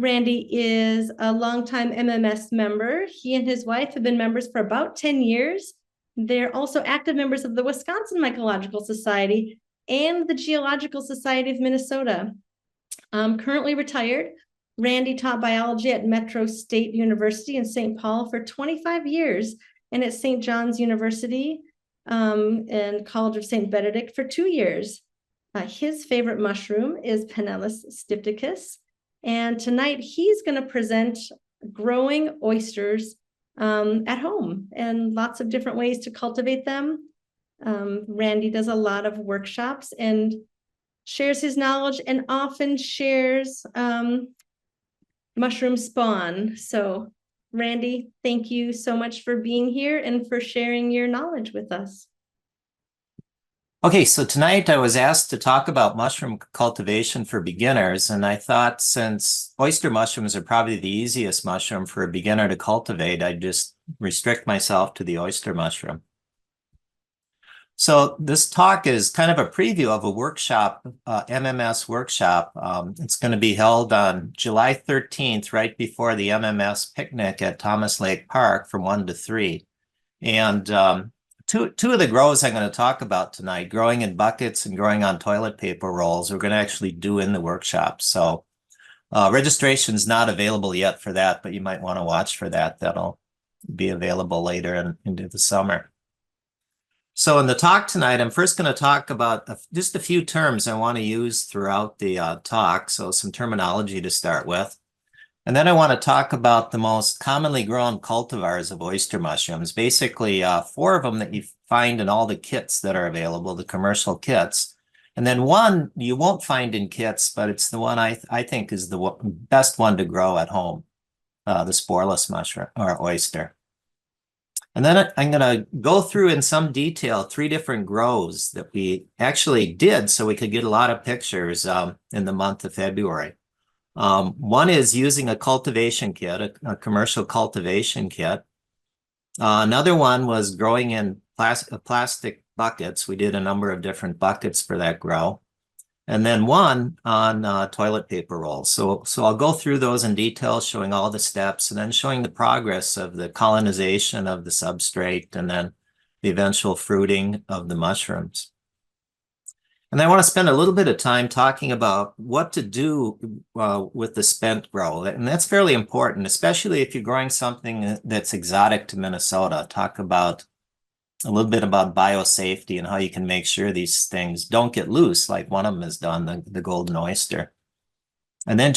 Randy is a longtime MMS member. He and his wife have been members for about 10 years. They're also active members of the Wisconsin Mycological Society and the Geological Society of Minnesota. Currently retired, Randy taught biology at Metro State University in St. Paul for 25 years and at St. John's University and College of St. Benedict for 2 years. His favorite mushroom is Panellus stipticus. And tonight he's going to present growing oysters at home and lots of different ways to cultivate them. Randy does a lot of workshops and shares his knowledge and often shares mushroom spawn. So Randy, thank you so much for being here and for sharing your knowledge with us. Okay, so tonight I was asked to talk about mushroom cultivation for beginners, and I thought since oyster mushrooms are probably the easiest mushroom for a beginner to cultivate, I'd just restrict myself to the oyster mushroom. So this talk is kind of a preview of a workshop, MMS workshop. It's going to be held on July 13th, right before the MMS picnic at Thomas Lake Park from 1 to 3. And two of the grows I'm going to talk about tonight, growing in buckets and growing on toilet paper rolls, we're going to actually do in the workshop. So registration is not available yet for that, but you might want to watch for that. That'll be available later into the summer. So in the talk tonight, I'm first going to talk about just a few terms I want to use throughout the talk. So some terminology to start with. And then I want to talk about the most commonly grown cultivars of oyster mushrooms, basically 4 of them that you find in all the kits that are available, the commercial kits. And then one you won't find in kits, but it's the one I think is the best one to grow at home, the sporeless mushroom or oyster. And then I'm going to go through in some detail 3 different grows that we actually did so we could get a lot of pictures in the month of February. One is using a cultivation kit, a commercial cultivation kit. Another one was growing in plastic buckets. We did a number of different buckets for that grow. And then one on toilet paper rolls. So I'll go through those in detail, showing all the steps and then showing the progress of the colonization of the substrate and then the eventual fruiting of the mushrooms. And I want to spend a little bit of time talking about what to do with the spent grow. And that's fairly important, especially if you're growing something that's exotic to Minnesota. Talk about a little bit about biosafety and how you can make sure these things don't get loose like one of them has done, the golden oyster. And then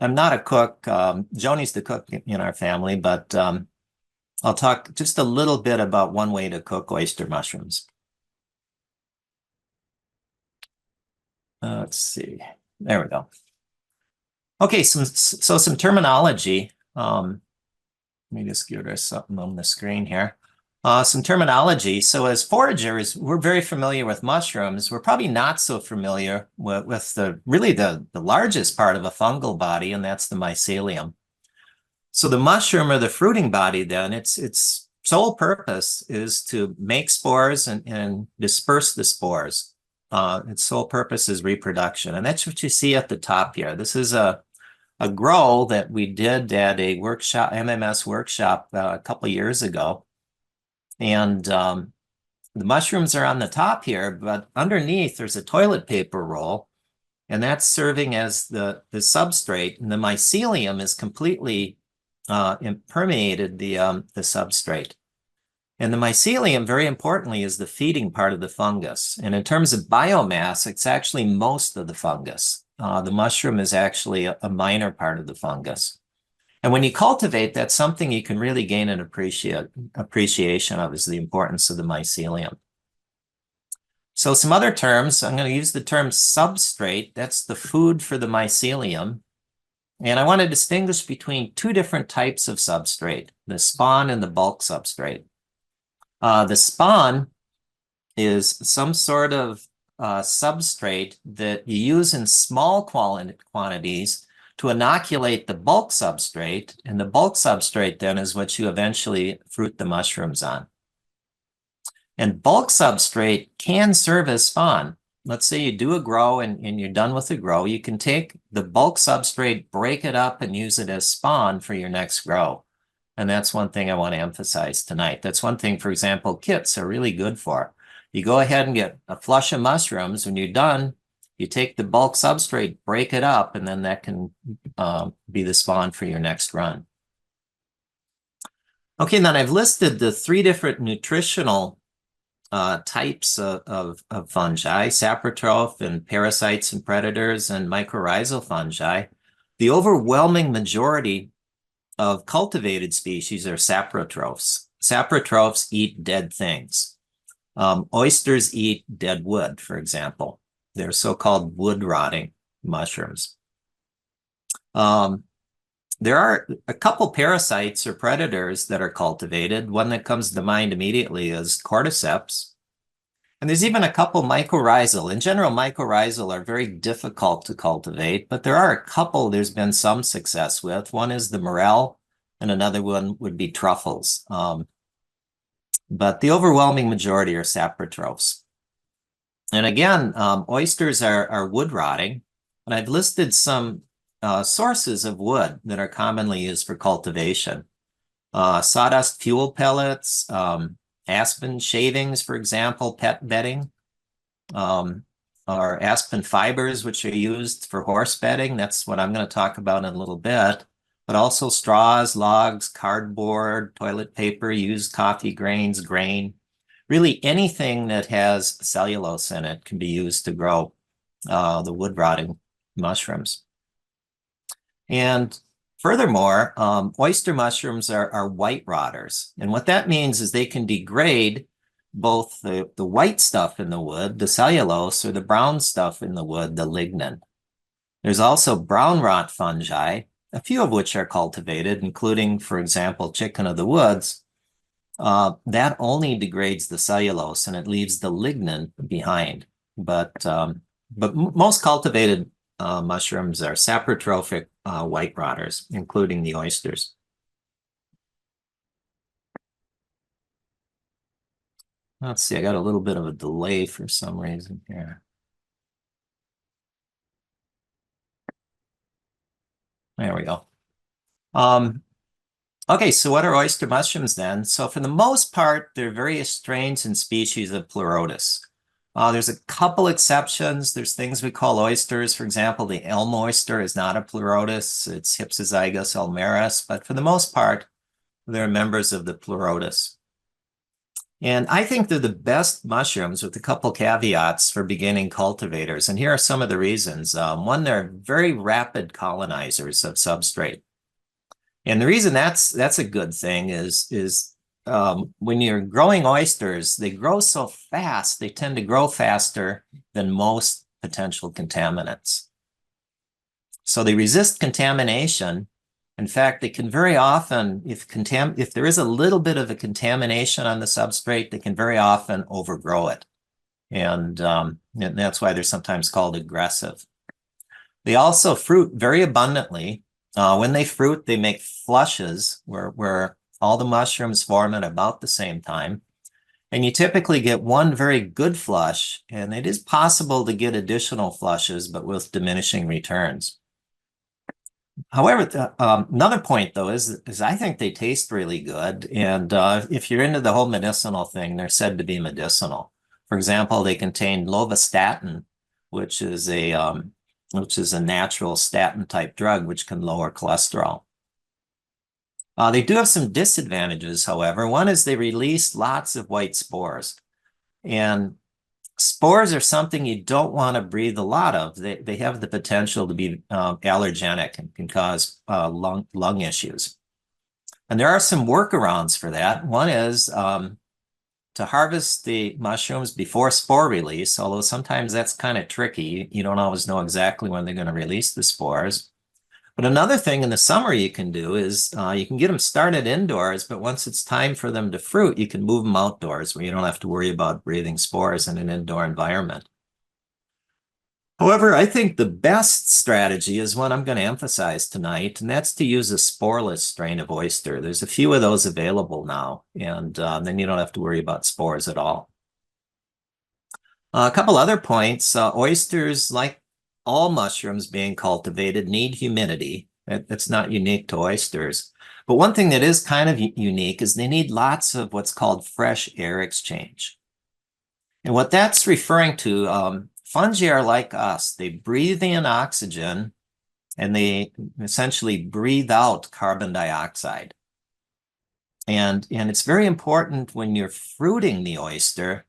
I'm not a cook. Joanie's the cook in our family, but I'll talk just a little bit about one way to cook oyster mushrooms. Let's see. There we go. Okay, so some terminology. Let me just give her something on the screen here. Some terminology. So as foragers, we're very familiar with mushrooms. We're probably not so familiar with the largest part of a fungal body, and that's the mycelium. So the mushroom or the fruiting body, then, its sole purpose is to make spores and disperse the spores. Its sole purpose is reproduction, and that's what you see at the top here. This is a grow that we did at a workshop, MMS workshop, a couple of years ago. And the mushrooms are on the top here, but underneath there's a toilet paper roll, and that's serving as the substrate. And the mycelium is completely permeated the substrate. And the mycelium, very importantly, is the feeding part of the fungus. And in terms of biomass, it's actually most of the fungus. The mushroom is actually a minor part of the fungus. And when you cultivate, that's something you can really gain an appreciation of, is the importance of the mycelium. So some other terms, I'm going to use the term substrate. That's the food for the mycelium. And I want to distinguish between 2 different types of substrate, the spawn and the bulk substrate. The spawn is some sort of substrate that you use in small quantities to inoculate the bulk substrate, and the bulk substrate then is what you eventually fruit the mushrooms on. And bulk substrate can serve as spawn. let's say you do a grow and you're done with the grow, you can take the bulk substrate, break it up, and use it as spawn for your next grow. And that's one thing I want to emphasize tonight. That's one thing, for example, kits are really good for. You go ahead and get a flush of mushrooms. When you're done, you take the bulk substrate, break it up, and then that can be the spawn for your next run. Okay, then I've listed the 3 different nutritional types of fungi: saprotroph and parasites and predators and mycorrhizal fungi. The overwhelming majority of cultivated species are saprotrophs. Saprotrophs eat dead things. Oysters eat dead wood, for example. They're so-called wood rotting mushrooms. There are a couple parasites or predators that are cultivated. One that comes to mind immediately is cordyceps. And there's even a couple mycorrhizal. In general, mycorrhizal are very difficult to cultivate, but there are a couple there's been some success with. One is the morel, and another one would be truffles. But the overwhelming majority are saprotrophs. And again, oysters are wood rotting. And I've listed some sources of wood that are commonly used for cultivation. Sawdust fuel pellets, aspen shavings, for example, pet bedding, or aspen fibers, which are used for horse bedding. That's what I'm going to talk about in a little bit. But also straws, logs, cardboard, toilet paper, used coffee grains, grain. Really anything that has cellulose in it can be used to grow the wood rotting mushrooms. And furthermore, oyster mushrooms are white rotters. And what that means is they can degrade both the white stuff in the wood, the cellulose, or the brown stuff in the wood, the lignin. There's also brown rot fungi, a few of which are cultivated, including, for example, chicken of the woods. That only degrades the cellulose and it leaves the lignin behind. But most cultivated mushrooms are saprotrophic white rotters, including the oysters. Let's see, I got a little bit of a delay for some reason here. There we go. Okay, so what are oyster mushrooms then? So for the most part, there are various strains and species of Pleurotus. There's a couple exceptions. There's things we call oysters. For example, the elm oyster is not a Pleurotus. It's Hypsizygos ulmaris, but for the most part, they're members of the Pleurotus. And I think they're the best mushrooms with a couple caveats for beginning cultivators. And here are some of the reasons. One, they're very rapid colonizers of substrate. And the reason that's a good thing is when you're growing oysters, they grow so fast, they tend to grow faster than most potential contaminants. So they resist contamination. In fact, they can very often, if there is a little bit of a contamination on the substrate, they can very often overgrow it. And that's why they're sometimes called aggressive. They also fruit very abundantly. When they fruit, they make flushes where all the mushrooms form at about the same time. And you typically get one very good flush, and it is possible to get additional flushes, but with diminishing returns. However, another point, though, is I think they taste really good. And if you're into the whole medicinal thing, they're said to be medicinal. For example, they contain lovastatin, which is a natural statin-type drug, which can lower cholesterol. They do have some disadvantages, however. One is they release lots of white spores. And spores are something you don't want to breathe a lot of. They have the potential to be allergenic and can cause lung issues. And there are some workarounds for that. One is to harvest the mushrooms before spore release, although sometimes that's kind of tricky. You don't always know exactly when they're going to release the spores. But another thing in the summer you can do is you can get them started indoors, but once it's time for them to fruit, you can move them outdoors where you don't have to worry about breathing spores in an indoor environment. However, I think the best strategy is one I'm going to emphasize tonight, and that's to use a sporeless strain of oyster. There's a few of those available now, and then you don't have to worry about spores at all. A couple other points. Oysters, like all mushrooms being cultivated, need humidity. It's not unique to oysters. But one thing that is kind of unique is they need lots of what's called fresh air exchange. And what that's referring to, fungi are like us. They breathe in oxygen and they essentially breathe out carbon dioxide. And it's very important when you're fruiting the oyster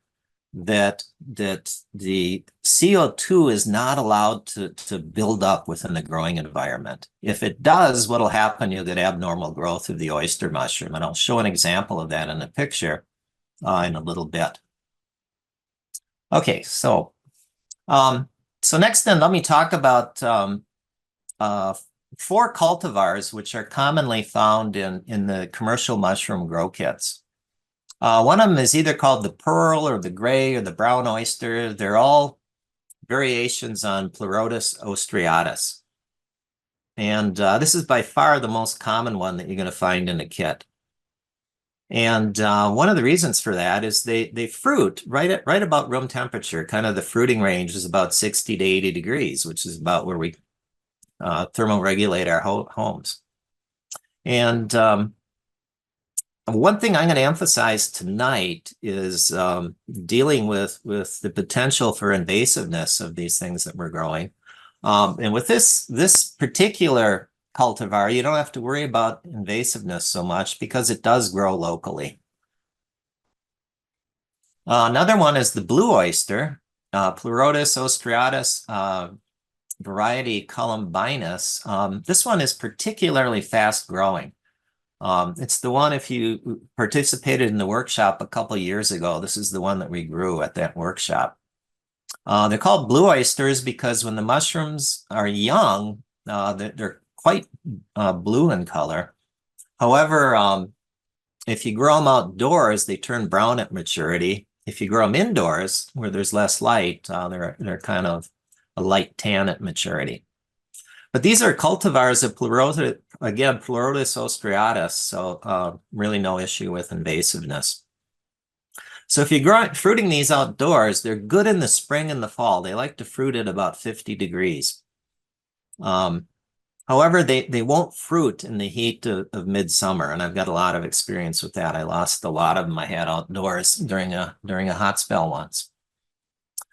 that the CO2 is not allowed to build up within the growing environment. If it does, what'll happen, you'll get abnormal growth of the oyster mushroom. And I'll show an example of that in a picture in a little bit. Okay, so next then, let me talk about four cultivars, which are commonly found in the commercial mushroom grow kits. One of them is either called the pearl or the gray or the brown oyster. They're all variations on Pleurotus ostreatus. And this is by far the most common one that you're going to find in a kit. And one of the reasons for that is they fruit right about room temperature. Kind of the fruiting range is about 60 to 80 degrees, which is about where we thermoregulate our homes. And one thing I'm going to emphasize tonight is dealing with the potential for invasiveness of these things that we're growing. And with this particular cultivar, you don't have to worry about invasiveness so much because it does grow locally. Another one is the blue oyster, Pleurotus ostreatus variety columbinus. This one is particularly fast growing. It's the one, if you participated in the workshop a couple of years ago, this is the one that we grew at that workshop. They're called blue oysters because when the mushrooms are young, they're quite blue in color. However, if you grow them outdoors, they turn brown at maturity. If you grow them indoors, where there's less light, they're kind of a light tan at maturity. But these are cultivars of Pleurotus, again, Pleurotus ostreatus, so really no issue with invasiveness. So if you're fruiting these outdoors, they're good in the spring and the fall. They like to fruit at about 50 degrees. However, they won't fruit in the heat of midsummer, and I've got a lot of experience with that. I lost a lot of them I had outdoors during a hot spell once.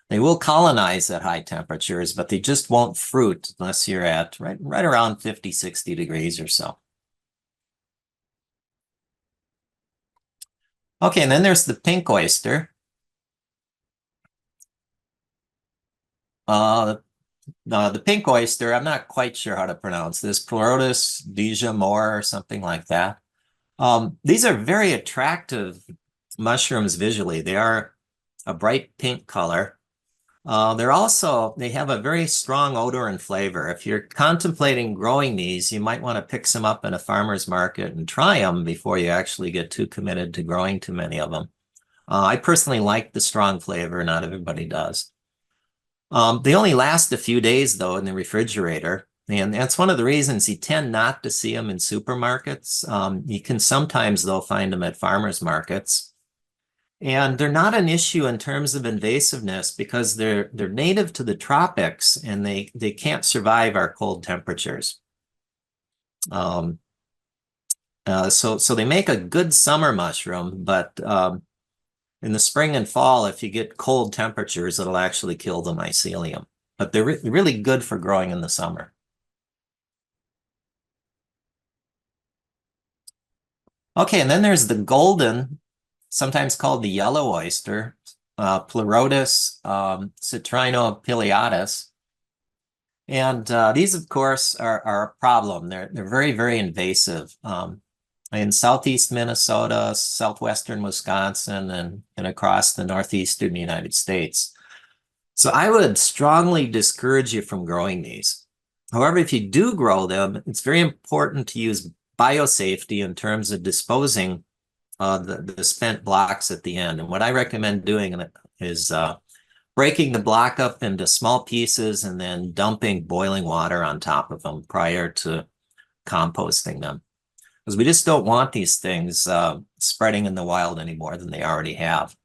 They will colonize at high temperatures, but they just won't fruit unless you're at right around 50, 60 degrees or so. Okay, and then there's the pink oyster. The pink oyster, I'm not quite sure how to pronounce this, Pleurotus dijamor or something like that. These are very attractive mushrooms visually. They are a bright pink color. They have a very strong odor and flavor. If you're contemplating growing these, you might want to pick some up in a farmer's market and try them before you actually get too committed to growing too many of them. I personally like the strong flavor, not everybody does. They only last a few days though in the refrigerator, and that's one of the reasons you tend not to see them in supermarkets. You can sometimes though find them at farmers markets. And they're not an issue in terms of invasiveness because they're native to the tropics and they can't survive our cold temperatures. So they make a good summer mushroom, but in the spring and fall, if you get cold temperatures, it'll actually kill the mycelium. But they're really good for growing in the summer. Okay, and then there's the golden, sometimes called the yellow oyster, Pleurotus citrinopileatus. And these, of course, are a problem. They're very, very invasive. In southeast Minnesota, southwestern Wisconsin, and across the northeastern United States. So I would strongly discourage you from growing these. However, if you do grow them, it's very important to use biosafety in terms of disposing the spent blocks at the end. And what I recommend doing is breaking the block up into small pieces and then dumping boiling water on top of them prior to composting them. Because we just don't want these things spreading in the wild any more than they already have.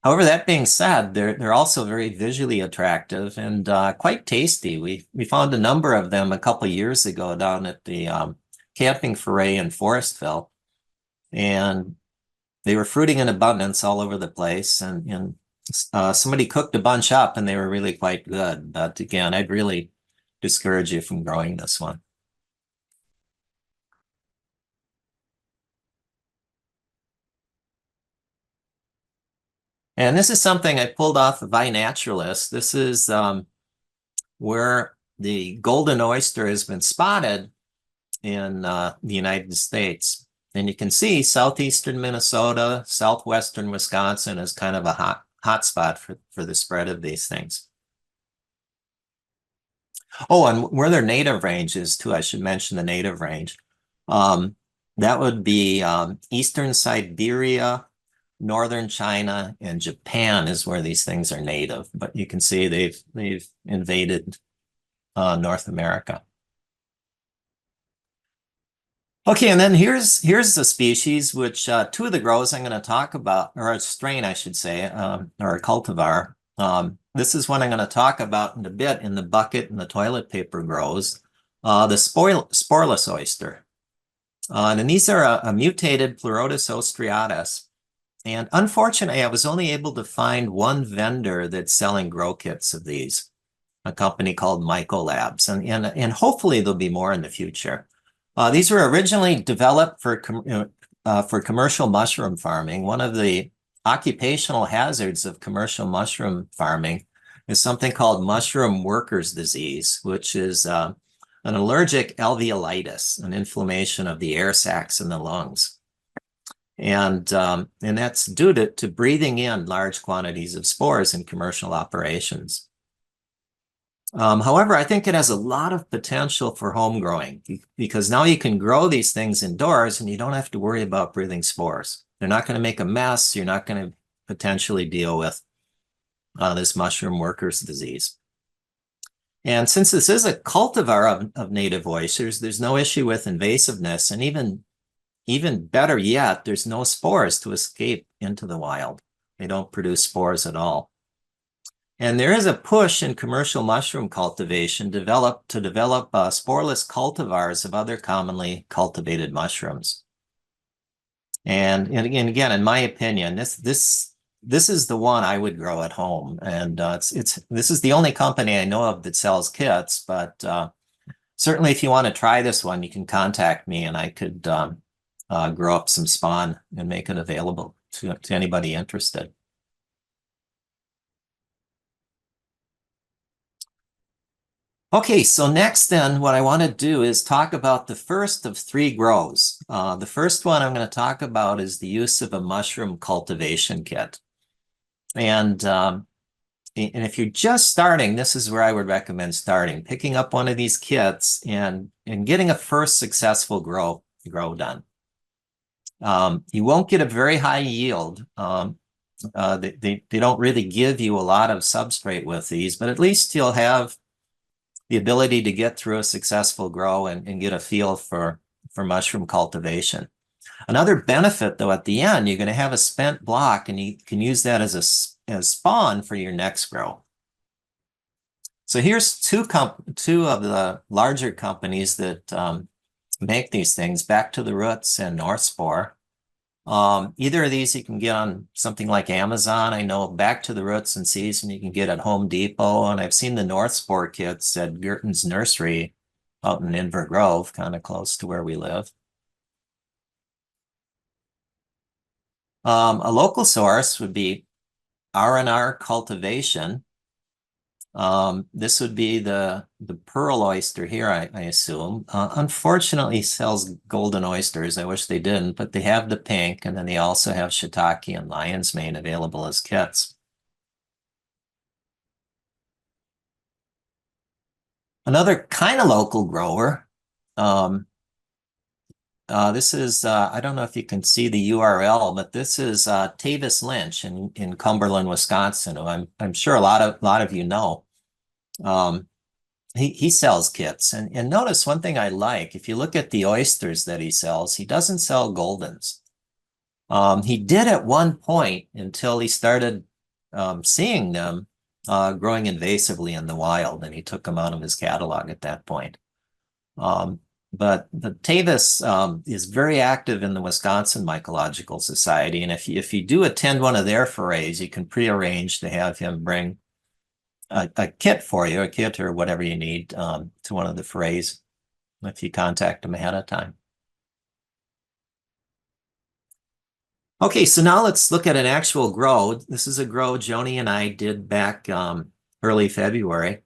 However, that being said, they're also very visually attractive and quite tasty. We found a number of them a couple years ago down at the camping foray in Forestville, and they were fruiting in abundance all over the place. And somebody cooked a bunch up, and they were really quite good. But again, I'd really discourage you from growing this one. And this is something I pulled off of iNaturalist. This is where the golden oyster has been spotted in the United States. And you can see southeastern Minnesota, southwestern Wisconsin is kind of a hot spot for the spread of these things. Oh, and where their native range is too, I should mention the native range. That would be eastern Siberia, northern China, and Japan is where these things are native. But you can see they've invaded North America. Okay, and then here's a species which two of the grows I'm going to talk about, or a strain, I should say, or a cultivar. This is one I'm going to talk about in a bit in the bucket and the toilet paper grows, the sporeless oyster. And these are a mutated Pleurotus ostriatus. And unfortunately, I was only able to find one vendor that's selling grow kits of these, a company called Mycolabs, and hopefully there'll be more in the future. These were originally developed for commercial mushroom farming. One of the occupational hazards of commercial mushroom farming is something called mushroom workers' disease, which is an allergic alveolitis, an inflammation of the air sacs in the lungs. And that's due to breathing in large quantities of spores in commercial operations. However, I think it has a lot of potential for home growing because now you can grow these things indoors and you don't have to worry about breathing spores. They're not going to make a mess. You're not going to potentially deal with this mushroom workers' disease. And since this is a cultivar of native oysters, there's no issue with invasiveness. And even better yet, there's no spores to escape into the wild. They don't produce spores at all. And there is a push in commercial mushroom cultivation to develop sporeless cultivars of other commonly cultivated mushrooms. And again, in my opinion, this is the one I would grow at home. And this is the only company I know of that sells kits. But certainly, if you want to try this one, you can contact me, and I could grow up some spawn and make it available to anybody interested. Okay, so next then, what I want to do is talk about the first of three grows. The first one I'm going to talk about is the use of a mushroom cultivation kit. And if you're just starting, this is where I would recommend starting, picking up one of these kits and getting a first successful grow done. You won't get a very high yield. They don't really give you a lot of substrate with these, but at least you'll have the ability to get through a successful grow and get a feel for mushroom cultivation. Another benefit, though, at the end, you're going to have a spent block, and you can use that as spawn for your next grow. So here's two of the larger companies that make these things, Back to the Roots and North Spore. Either of these you can get on something like Amazon. I know Back to the Roots and Season you can get at Home Depot, and I've seen the North Spore kits at Girton's Nursery out in Inver Grove, kind of close to where we live. A local source would be R&R Cultivation. This would be the pearl oyster here, I assume. Unfortunately, sells golden oysters. I wish they didn't, but they have the pink, and then they also have shiitake and lion's mane available as kits. Another kind of local grower. This is, I don't know if you can see the URL, but this is Tavis Lynch in Cumberland, Wisconsin, who I'm sure a lot of you know. He sells kits, and notice one thing I like, if you look at the oysters that he sells, he doesn't sell goldens. He did at one point until he started seeing them growing invasively in the wild, and he took them out of his catalog at that point. But the Tavis is very active in the Wisconsin Mycological Society, and if you do attend one of their forays, you can prearrange to have him bring a kit for you, a kit or whatever you need to one of the forays if you contact them ahead of time. Okay, so now let's look at an actual grow. This is a grow Joanie and I did back early February.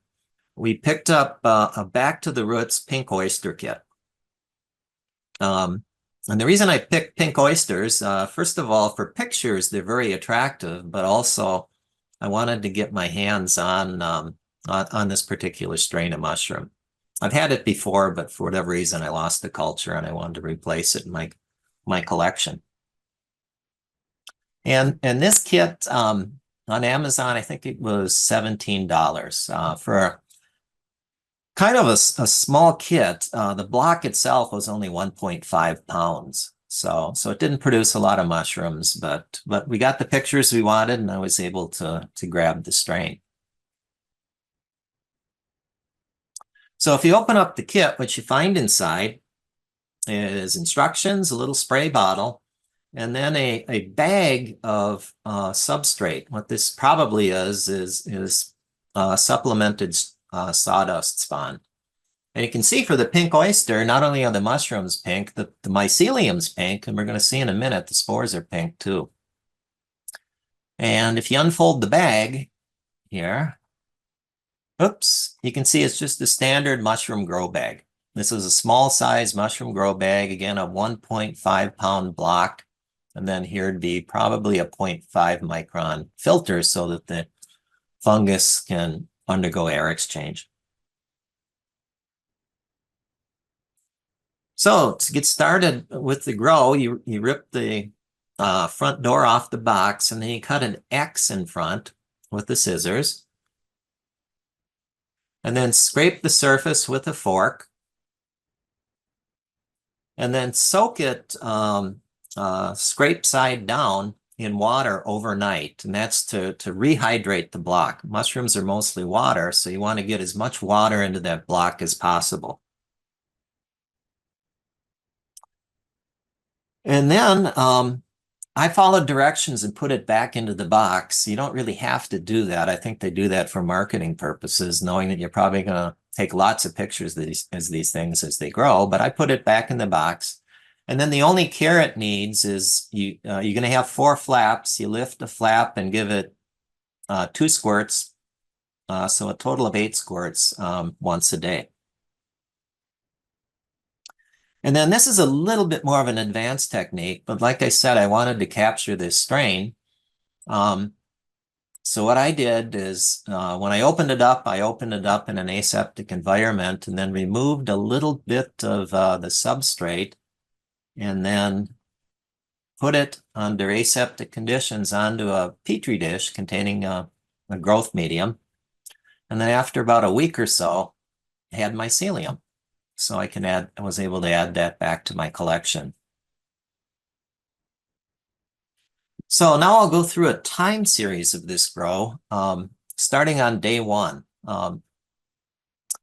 We picked up a Back to the Roots pink oyster kit. And the reason I picked pink oysters, first of all, for pictures, they're very attractive, but also I wanted to get my hands on this particular strain of mushroom. I've had it before, but for whatever reason, I lost the culture and I wanted to replace it in my collection. And this kit on Amazon, I think it was $17 for kind of a small kit. The block itself was only 1.5 pounds. So it didn't produce a lot of mushrooms, but we got the pictures we wanted and I was able to grab the strain. So if you open up the kit, what you find inside is instructions, a little spray bottle, and then a bag of substrate. What this probably is supplemented sawdust spawn. And you can see for the pink oyster, not only are the mushrooms pink, the mycelium's pink, and we're going to see in a minute the spores are pink too. And if you unfold the bag here, oops, you can see it's just a standard mushroom grow bag. This is a small size mushroom grow bag, again, a 1.5 pound block. And then here'd be probably a 0.5 micron filter so that the fungus can undergo air exchange. So to get started with the grow, you rip the front door off the box and then you cut an X in front with the scissors. And then scrape the surface with a fork. And then soak it scrape side down in water overnight, and that's to rehydrate the block. Mushrooms are mostly water, so you want to get as much water into that block as possible. And then I followed directions and put it back into the box. You don't really have to do that. I think they do that for marketing purposes, knowing that you're probably going to take lots of pictures of these things as they grow, but I put it back in the box. And then the only care it needs is you're going to have 4 flaps. You lift a flap and give it 2 squirts. So a total of 8 squirts once a day. And then this is a little bit more of an advanced technique, but like I said, I wanted to capture this strain. So what I did is when I opened it up in an aseptic environment and then removed a little bit of the substrate and then put it under aseptic conditions onto a petri dish containing a growth medium. And then after about a week or so, I had mycelium. So I was able to add that back to my collection. So now I'll go through a time series of this grow, starting on day 1.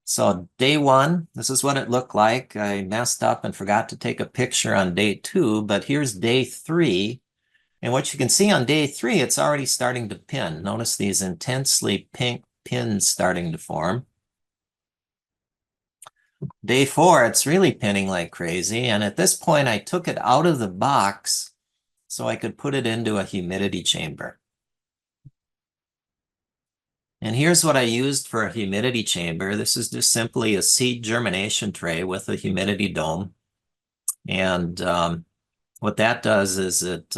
So day 1, this is what it looked like. I messed up and forgot to take a picture on day 2, but here's day 3. And what you can see on day 3, it's already starting to pin. Notice these intensely pink pins starting to form. Day 4, it's really pinning like crazy. And at this point, I took it out of the box so I could put it into a humidity chamber. And here's what I used for a humidity chamber. This is just simply a seed germination tray with a humidity dome. And what that does is it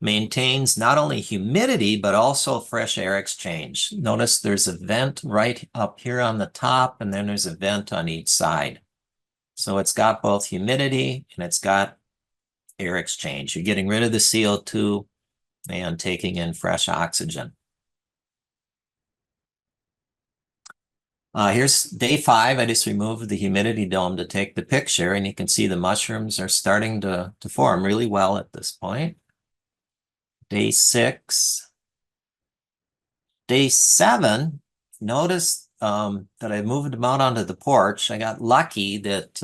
maintains not only humidity, but also fresh air exchange. Notice there's a vent right up here on the top, and then there's a vent on each side. So it's got both humidity and it's got air exchange. You're getting rid of the CO2 and taking in fresh oxygen. Here's day 5. I just removed the humidity dome to take the picture, and you can see the mushrooms are starting to form really well at this point. Day 6. day 7, notice that I moved them out onto the porch. I got lucky that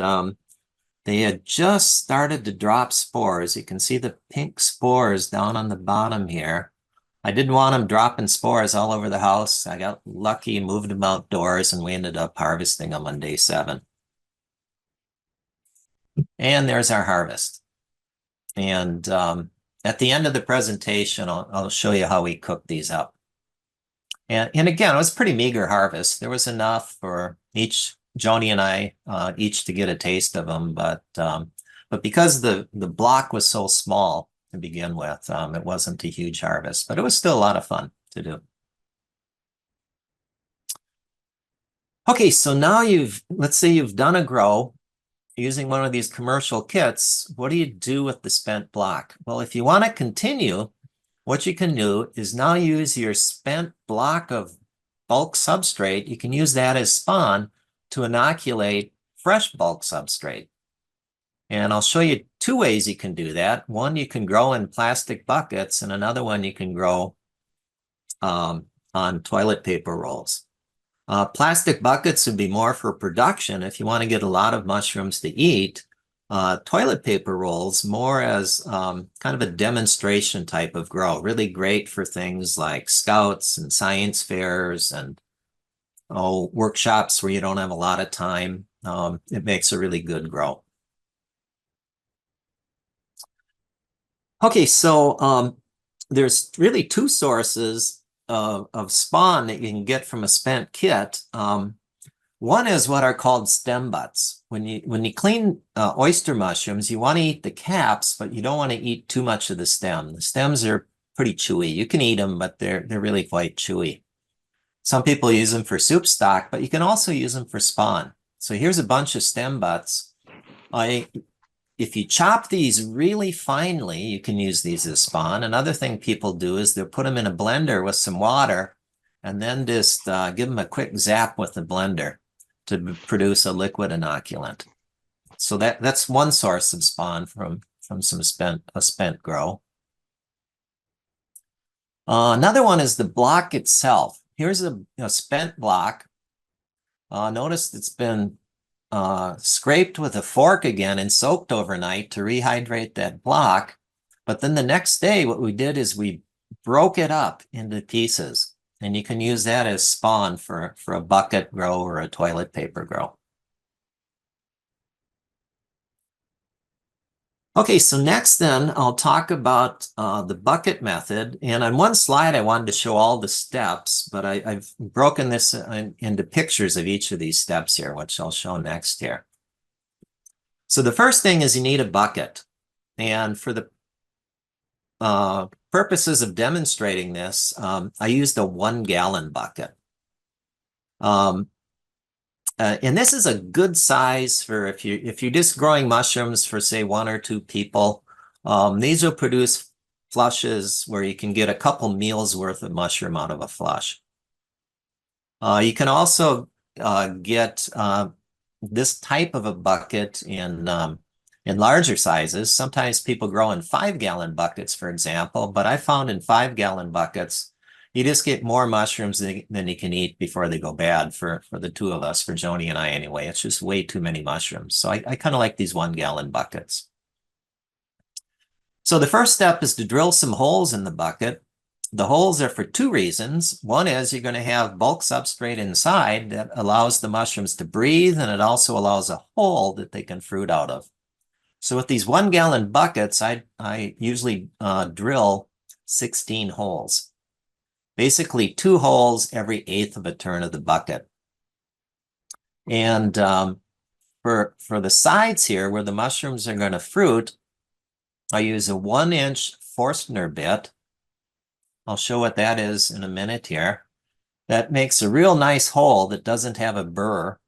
they had just started to drop spores. You can see the pink spores down on the bottom here. I didn't want them dropping spores all over the house. I got lucky, moved them outdoors, and we ended up harvesting them on day 7. And there's our harvest. And at the end of the presentation, I'll show you how we cook these up. And again, it was a pretty meager harvest. There was enough for Joanie and I, each to get a taste of them. But because the block was so small to begin with, it wasn't a huge harvest, but it was still a lot of fun to do. Okay, so now let's say you've done a grow using one of these commercial kits. What do you do with the spent block? Well, if you want to continue, what you can do is now use your spent block of bulk substrate. You can use that as spawn to inoculate fresh bulk substrate. And I'll show you 2 ways you can do that. One, you can grow in plastic buckets, and another one you can grow on toilet paper rolls. Plastic buckets would be more for production if you want to get a lot of mushrooms to eat. Toilet paper rolls more as kind of a demonstration type of grow. Really great for things like scouts and science fairs and workshops where you don't have a lot of time. It makes a really good grow. Okay, so there's really 2 sources of spawn that you can get from a spent kit. One is what are called stem butts. When you clean oyster mushrooms, you want to eat the caps, but you don't want to eat too much of the stem. The stems are pretty chewy. You can eat them, but they're really quite chewy. Some people use them for soup stock, but you can also use them for spawn. So here's a bunch of stem butts. If you chop these really finely, you can use these as spawn. Another thing people do is they'll put them in a blender with some water and then just give them a quick zap with the blender to produce a liquid inoculant. So that's one source of spawn from some spent grow. Another one is the block itself. Here's a spent block. Notice it's been scraped with a fork again and soaked overnight to rehydrate that block. But then the next day, what we did is we broke it up into pieces. And you can use that as spawn for a bucket grow or a toilet paper grow. Okay, so next then I'll talk about the bucket method. And on one slide, I wanted to show all the steps, but I've broken this into pictures of each of these steps here, which I'll show next here. So the first thing is you need a bucket. And for the purposes of demonstrating this, I used a 1-gallon bucket. And this is a good size for if you're just growing mushrooms for say 1 or 2 people. These will produce flushes where you can get a couple meals worth of mushroom out of a flush. You can also get this type of a bucket in larger sizes. Sometimes people grow in 5-gallon buckets, for example, but I found in 5-gallon buckets, you just get more mushrooms than you can eat before they go bad for the 2 of us, for Joanie and I anyway. It's just way too many mushrooms. So I kind of like these 1-gallon buckets. So the first step is to drill some holes in the bucket. The holes are for 2 reasons. One is you're going to have bulk substrate inside that allows the mushrooms to breathe, and it also allows a hole that they can fruit out of. So with these 1-gallon buckets, I usually drill 16 holes. Basically 2 holes every 1/8 of a turn of the bucket. And for the sides here where the mushrooms are going to fruit, I use a 1-inch Forstner bit. I'll show what that is in a minute here. That makes a real nice hole that doesn't have a burr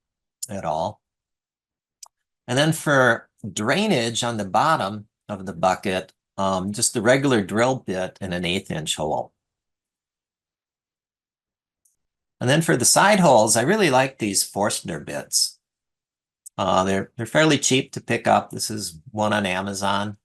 at all. And then for drainage on the bottom of the bucket, just a regular drill bit and an 1/8-inch hole. And then for the side holes, I really like these Forstner bits. They're fairly cheap to pick up. This is one on Amazon.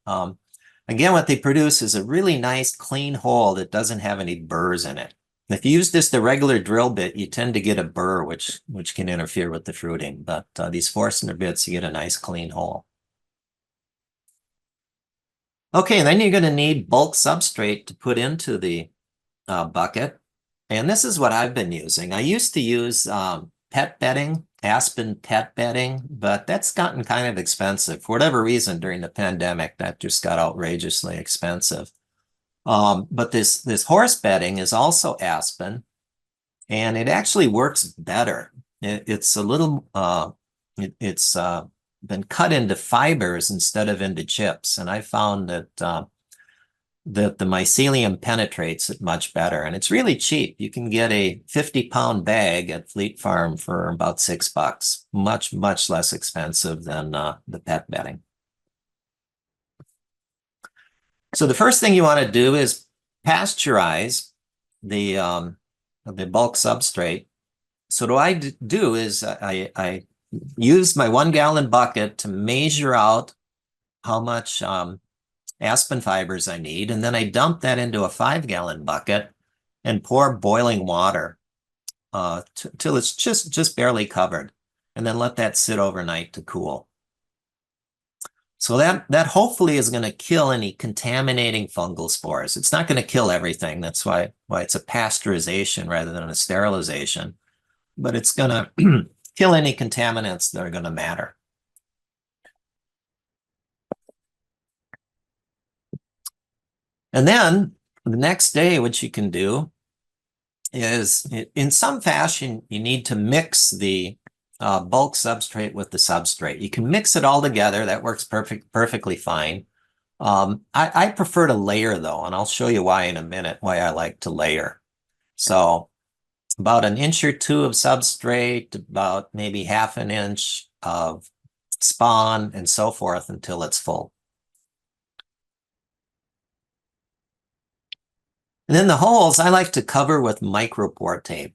Again, what they produce is a really nice clean hole that doesn't have any burrs in it. If you use just a regular drill bit, you tend to get a burr, which can interfere with the fruiting. But these Forstner bits, you get a nice clean hole. Okay, then you're going to need bulk substrate to put into the bucket. And this is what I've been using. I used to use pet bedding, aspen pet bedding, but that's gotten kind of expensive. For whatever reason, during the pandemic, that just got outrageously expensive. But this horse bedding is also aspen, and it actually works better. It's a little, it's been cut into fibers instead of into chips, and I found that that the mycelium penetrates it much better, and it's really cheap. You can get a 50-pound bag at Fleet Farm for about $6, much less expensive than the pet bedding. So the first thing you want to do is pasteurize the bulk substrate. So what I do is I use my 1-gallon bucket to measure out how much aspen fibers I need, and then I dump that into a 5-gallon bucket and pour boiling water till it's just barely covered, and then let that sit overnight to cool. So that hopefully is going to kill any contaminating fungal spores. It's not going to kill everything. That's why it's a pasteurization rather than a sterilization. But it's going to kill any contaminants that are going to matter. And then the next day, what you can do is, in some fashion, you need to mix the bulk substrate with the substrate. You can mix it all together. That works perfectly fine. I prefer to layer, though, and I'll show you why in a minute, why I like to layer. So about 1 inch or 2 of substrate, about maybe 1/2 inch of spawn, and so forth until it's full. And then the holes I like to cover with micropore tape.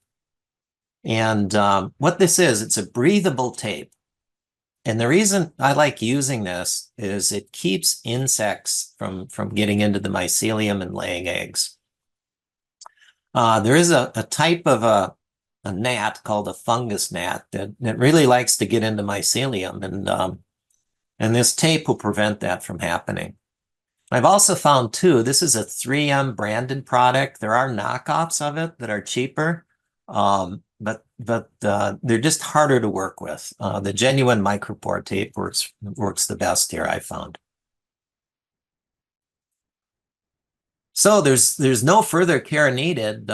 And what this is, it's a breathable tape. And the reason I like using this is it keeps insects from getting into the mycelium and laying eggs. There is a type of a gnat called a fungus gnat that really likes to get into mycelium, and this tape will prevent that from happening. I've also found, too, this is a 3M branded product. There are knockoffs of it that are cheaper, but they're just harder to work with. The genuine micropore tape works the best here, I found. So there's no further care needed.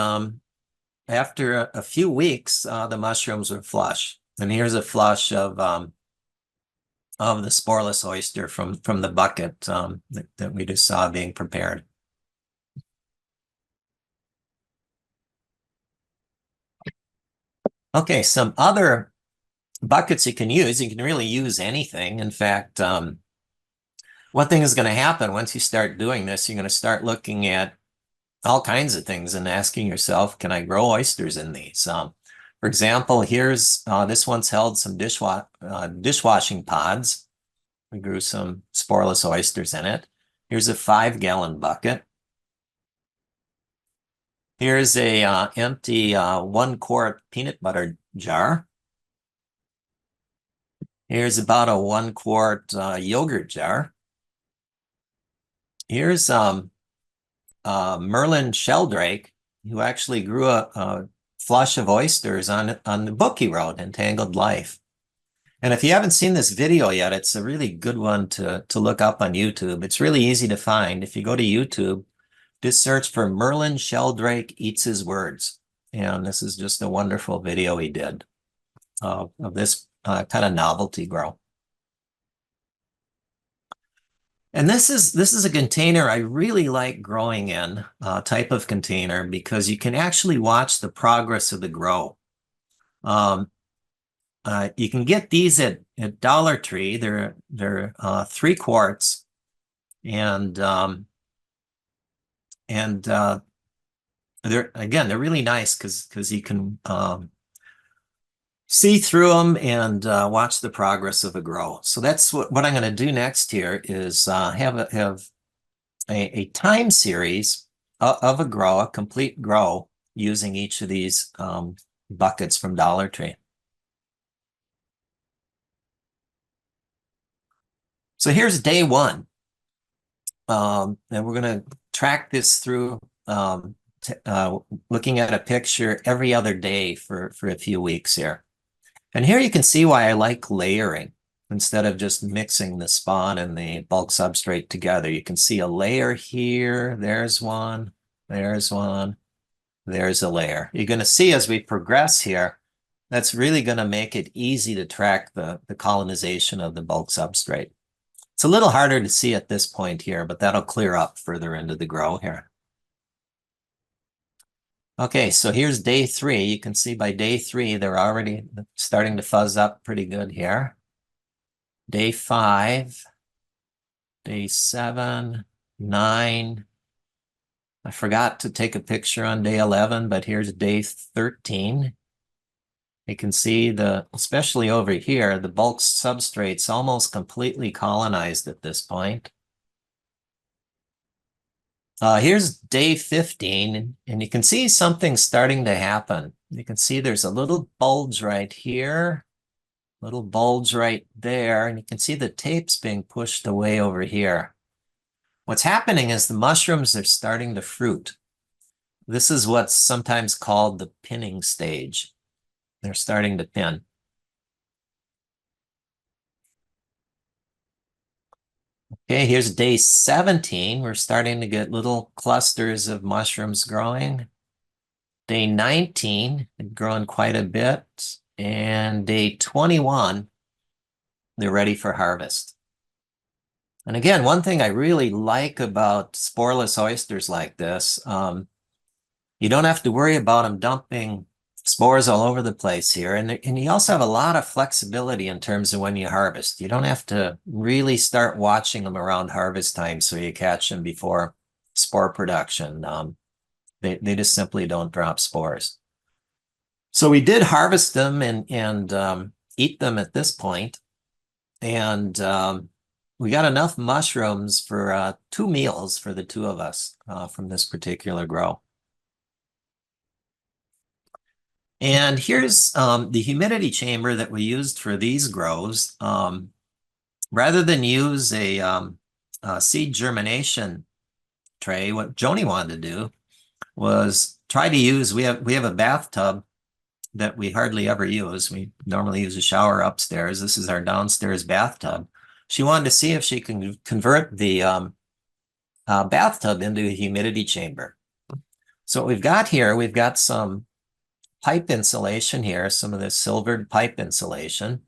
After a few weeks, the mushrooms are flush. And here's a flush of the sporeless oyster from the bucket that we just saw being prepared. Okay, some other buckets you can use. You can really use anything. In fact, one thing is going to happen once you start doing this, you're going to start looking at all kinds of things and asking yourself, can I grow oysters in these? For example, here's this one's held some dishwashing pods. We grew some sporeless oysters in it. Here's a 5-gallon bucket. Here's a empty 1-quart peanut butter jar. Here's about a 1-quart yogurt jar. Here's Merlin Sheldrake, who actually grew a flush of oysters on the book he wrote, Entangled Life. And if you haven't seen this video yet, it's a really good one to look up on YouTube. It's really easy to find. If you go to YouTube, just search for Merlin Sheldrake Eats His Words. And this is just a wonderful video he did of this kind of novelty grow. And this is a container I really like growing in, type of container, because you can actually watch the progress of the grow. You can get these at Dollar Tree. They're 3 quarts, and they're really nice because you can see through them and watch the progress of a grow. So that's what I'm going to do next here is have a time series of a grow, a complete grow, using each of these buckets from Dollar Tree. So here's day one. And we're going to track this through looking at a picture every other day for a few weeks here. And here you can see why I like layering instead of just mixing the spawn and the bulk substrate together. You can see a layer here. There's one. There's one. There's a layer. You're going to see as we progress here, that's really going to make it easy to track the colonization of the bulk substrate. It's a little harder to see at this point here, but that'll clear up further into the grow here. Okay, so here's day 3. You can see by day 3, they're already starting to fuzz up pretty good here. Day 5, day 7, 9. I forgot to take a picture on day 11, but here's day 13. You can see especially over here, the bulk substrate's almost completely colonized at this point. Here's day 15, and you can see something starting to happen. You can see there's a little bulge right here, little bulge right there, and you can see the tape's being pushed away over here. What's happening is the mushrooms are starting to fruit. This is what's sometimes called the pinning stage. They're starting to pin. Okay, here's day 17. We're starting to get little clusters of mushrooms growing. Day 19, they've grown quite a bit. And day 21, they're ready for harvest. And again, one thing I really like about sporeless oysters like this, you don't have to worry about them dumping spores all over the place here. And you also have a lot of flexibility in terms of when you harvest. You don't have to really start watching them around harvest time so you catch them before spore production. They just simply don't drop spores. So we did harvest them and eat them at this point. And we got enough mushrooms for 2 meals for the 2 of us from this particular grow. And here's the humidity chamber that we used for these grows. Rather than use a seed germination tray, what Joanie wanted to do was try to use, we have a bathtub that we hardly ever use. We normally use a shower upstairs. This is our downstairs bathtub. She wanted to see if she can convert the bathtub into a humidity chamber. So what we've got here, we've got some pipe insulation here, some of this silvered pipe insulation.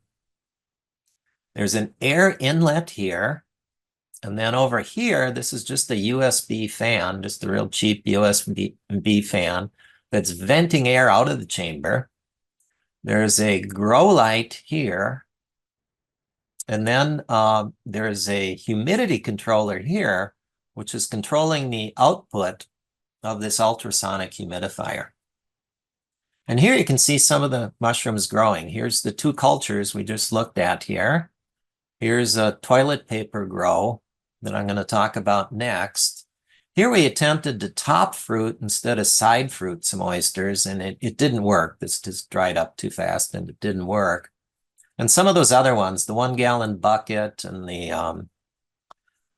There's an air inlet here. And then over here, this is just a USB fan, just a real cheap USB fan that's venting air out of the chamber. There's a grow light here. And then there's a humidity controller here, which is controlling the output of this ultrasonic humidifier. And here you can see some of the mushrooms growing. Here's the 2 cultures we just looked at here. Here's a toilet paper grow that I'm going to talk about next. Here we attempted to top fruit instead of side fruit some oysters, and it didn't work. This just dried up too fast and it didn't work. And some of those other ones, the 1-gallon bucket and the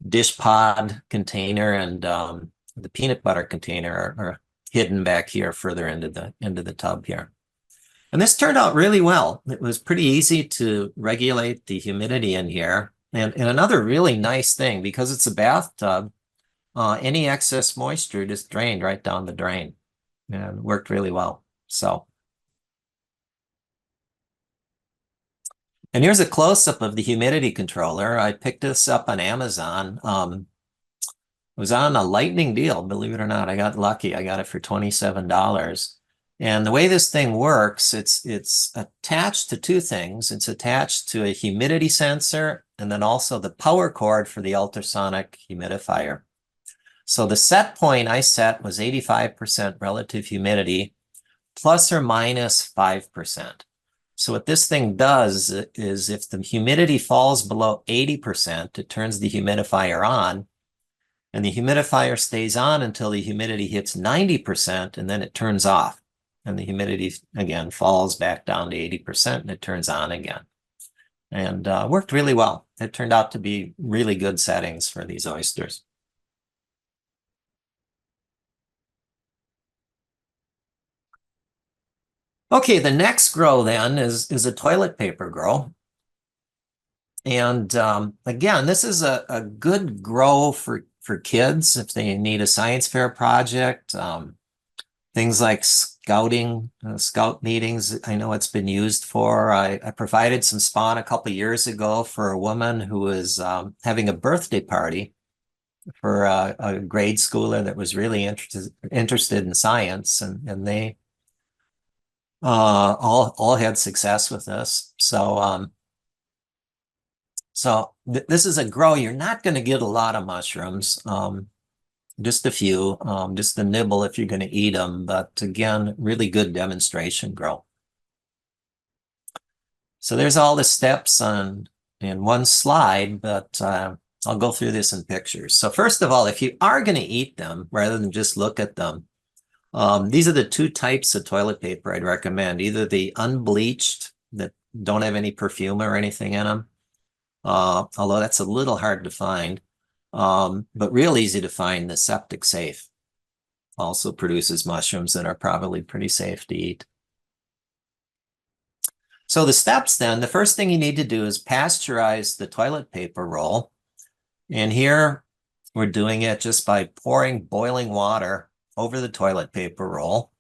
dish pod container and the peanut butter container are hidden back here further into the tub here. And this turned out really well. It was pretty easy to regulate the humidity in here. And another really nice thing, because it's a bathtub, any excess moisture just drained right down the drain and worked really well. So, and here's a close-up of the humidity controller. I picked this up on Amazon. It was on a lightning deal, believe it or not. I got lucky. I got it for $27. And the way this thing works, it's attached to 2 things. It's attached to a humidity sensor and then also the power cord for the ultrasonic humidifier. So the set point I set was 85% relative humidity, plus or minus 5%. So what this thing does is if the humidity falls below 80%, it turns the humidifier on. And the humidifier stays on until the humidity hits 90%, and then it turns off. And the humidity, again, falls back down to 80%, and it turns on again. And worked really well. It turned out to be really good settings for these oysters. Okay, the next grow then is a toilet paper grow. And again, this is a good grow for kids if they need a science fair project. Things like scouting, scout meetings, I know it's been used for. I provided some spawn a couple years ago for a woman who was having a birthday party for a grade schooler that was really interested in science, and they all had success with this. So this is a grow. You're not going to get a lot of mushrooms, just a few, just a nibble if you're going to eat them. But again, really good demonstration grow. So there's all the steps in one slide, but I'll go through this in pictures. So first of all, if you are going to eat them, rather than just look at them, these are the two types of toilet paper I'd recommend. Either the unbleached that don't have any perfume or anything in them, although that's a little hard to find, but real easy to find. The septic safe also produces mushrooms that are probably pretty safe to eat. So the steps then, the first thing you need to do is pasteurize the toilet paper roll. And here we're doing it just by pouring boiling water over the toilet paper roll.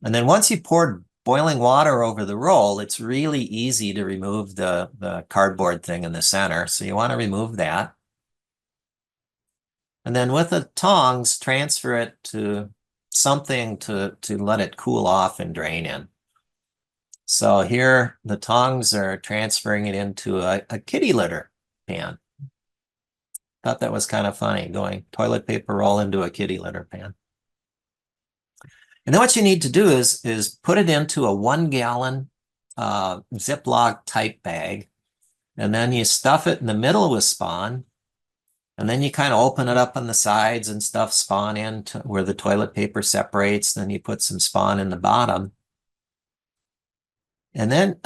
And then once you pour boiling water over the roll, it's really easy to remove the cardboard thing in the center. So you want to remove that. And then with the tongs, transfer it to something to let it cool off and drain in. So here the tongs are transferring it into a kitty litter pan. Thought that was kind of funny, going toilet paper roll into a kitty litter pan. And then what you need to do is put it into a 1 gallon Ziploc type bag. And then you stuff it in the middle with spawn. And then you kind of open it up on the sides and stuff spawn in to where the toilet paper separates. Then you put some spawn in the bottom. And then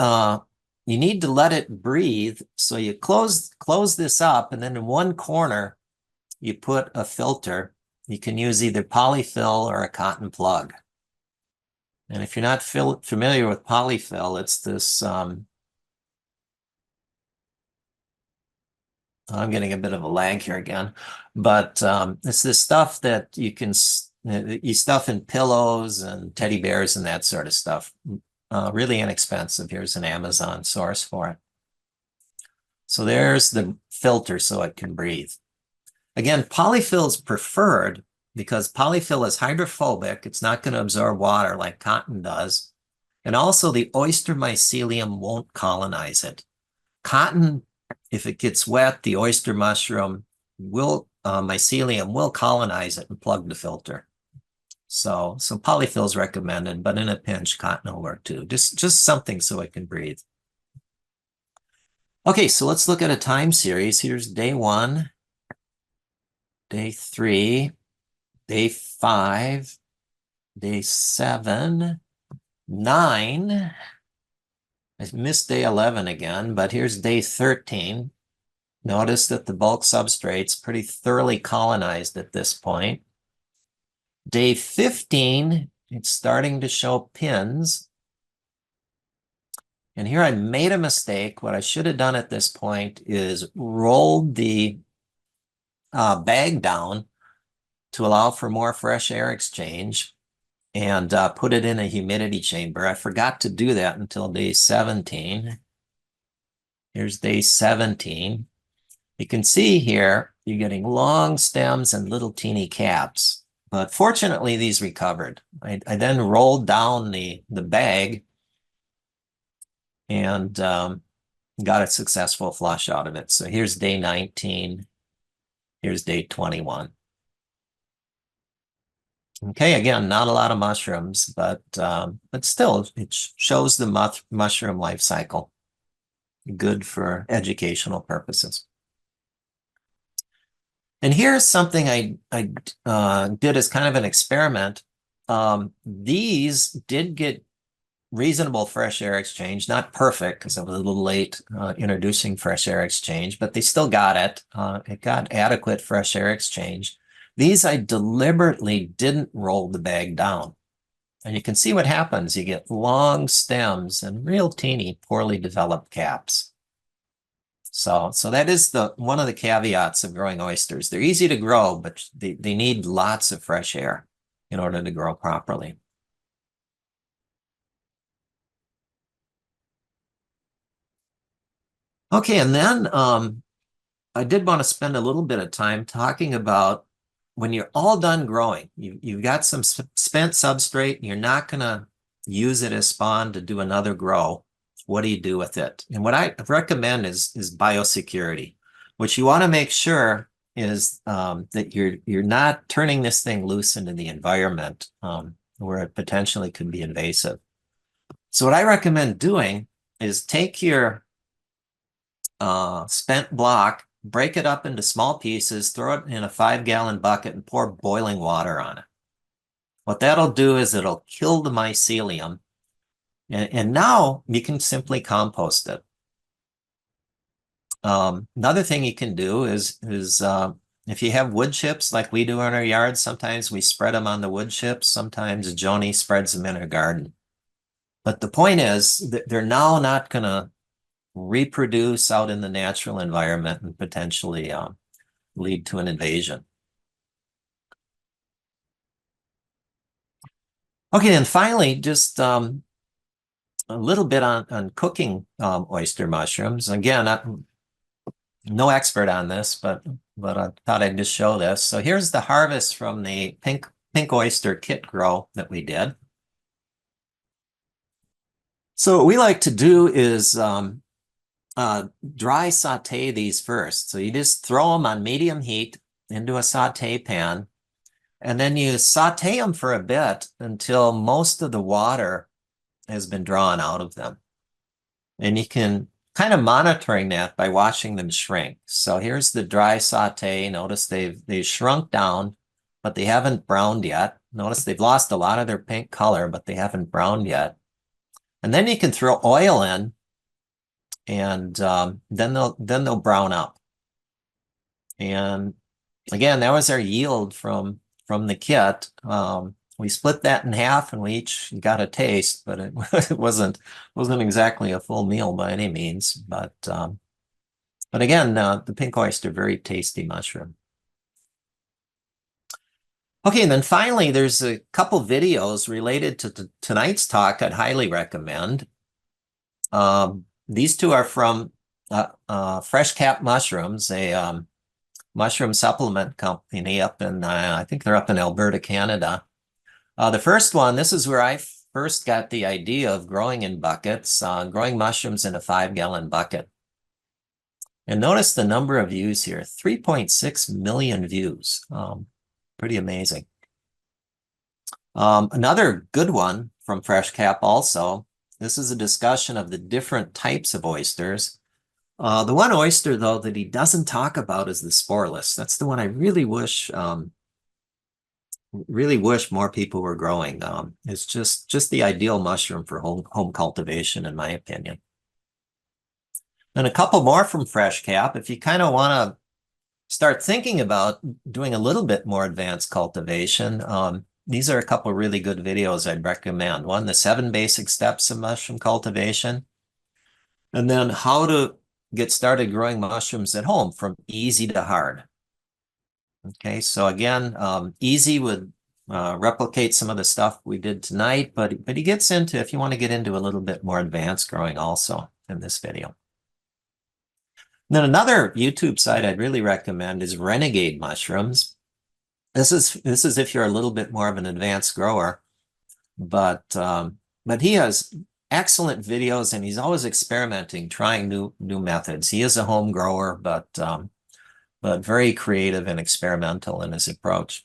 you need to let it breathe. So you close this up, and then in one corner, you put a filter. You can use either polyfill or a cotton plug. And if you're not familiar with polyfill, it's this, I'm getting a bit of a lag here again, but it's this stuff that you stuff in pillows and teddy bears and that sort of stuff. Really inexpensive. Here's an Amazon source for it. So there's the filter so it can breathe. Again, polyfill is preferred because polyfill is hydrophobic. It's not going to absorb water like cotton does. And also the oyster mycelium won't colonize it. Cotton, if it gets wet, the oyster mushroom mycelium will colonize it and plug the filter. So polyfill is recommended, but in a pinch, cotton will work too. Just something so it can breathe. Okay, so let's look at a time series. Here's day 1, day 3, day 5, day 7, 9. I missed day 11 again, but here's day 13. Notice that the bulk substrate's pretty thoroughly colonized at this point. Day 15, it's starting to show pins. And here I made a mistake. What I should have done at this point is rolled the bag down to allow for more fresh air exchange and put it in a humidity chamber. I forgot to do that until day 17. Here's day 17. You can see here, you're getting long stems and little teeny caps. But fortunately, these recovered. I then rolled down the bag and got a successful flush out of it. So here's day 19. Here's day 21. Okay, again, not a lot of mushrooms, but still, it shows the mushroom life cycle. Good for educational purposes. And here's something I did as kind of an experiment. These did get reasonable fresh air exchange, not perfect because I was a little late introducing fresh air exchange, but they still got it. It got adequate fresh air exchange. These I deliberately didn't roll the bag down. And you can see what happens. You get long stems and real teeny, poorly developed caps. So that is one of the caveats of growing oysters. They're easy to grow, but they need lots of fresh air in order to grow properly. Okay, and then I did want to spend a little bit of time talking about when you're all done growing, you've got some spent substrate, and you're not going to use it as spawn to do another grow. What do you do with it? And what I recommend is biosecurity. What you want to make sure is that you're not turning this thing loose into the environment where it potentially could be invasive. So what I recommend doing is take your spent block, break it up into small pieces, throw it in a 5-gallon bucket and pour boiling water on it. What that'll do is it'll kill the mycelium, and now you can simply compost it. Another thing you can do is if you have wood chips like we do in our yard, sometimes we spread them on the wood chips. Sometimes Joanie spreads them in her garden. But the point is that they're now not going to reproduce out in the natural environment and potentially lead to an invasion. Okay, and finally, just a little bit on cooking oyster mushrooms. Again, no expert on this, but I thought I'd just show this. So here's the harvest from the pink oyster kit grow that we did. So what we like to do is dry saute these first. So you just throw them on medium heat into a saute pan, and then you saute them for a bit until most of the water has been drawn out of them. And you can kind of monitoring that by watching them shrink. So here's the dry saute. Notice they've shrunk down, but they haven't browned yet. Notice they've lost a lot of their pink color, but they haven't browned yet. And then you can throw oil in, and then they'll brown up. And again, that was our yield from the kit. We split that in half, and we each got a taste, but it wasn't exactly a full meal by any means. But again, the pink oyster, very tasty mushroom. Okay, and then finally, there's a couple videos related to tonight's talk I'd highly recommend. These two are from Fresh Cap Mushrooms, a mushroom supplement company up in, I think they're up in Alberta, Canada. The first one, this is where I first got the idea of growing in buckets, growing mushrooms in a 5-gallon bucket. And notice the number of views here, 3.6 million views. Pretty amazing. Another good one from Fresh Cap also, this is a discussion of the different types of oysters. The one oyster, though, that he doesn't talk about is the sporeless. That's the one I really wish more people were growing. It's just the ideal mushroom for home cultivation, in my opinion. And a couple more from Fresh Cap. If you kind of want to start thinking about doing a little bit more advanced cultivation, these are a couple really good videos I'd recommend. One, the 7 basic steps of mushroom cultivation, and then how to get started growing mushrooms at home from easy to hard. Okay, so again, easy would replicate some of the stuff we did tonight, but he gets into, if you want to get into a little bit more advanced growing also in this video. Then another YouTube site I'd really recommend is Renegade Mushrooms. This is if you're a little bit more of an advanced grower, but he has excellent videos, and he's always experimenting, trying new methods. He is a home grower, but very creative and experimental in his approach.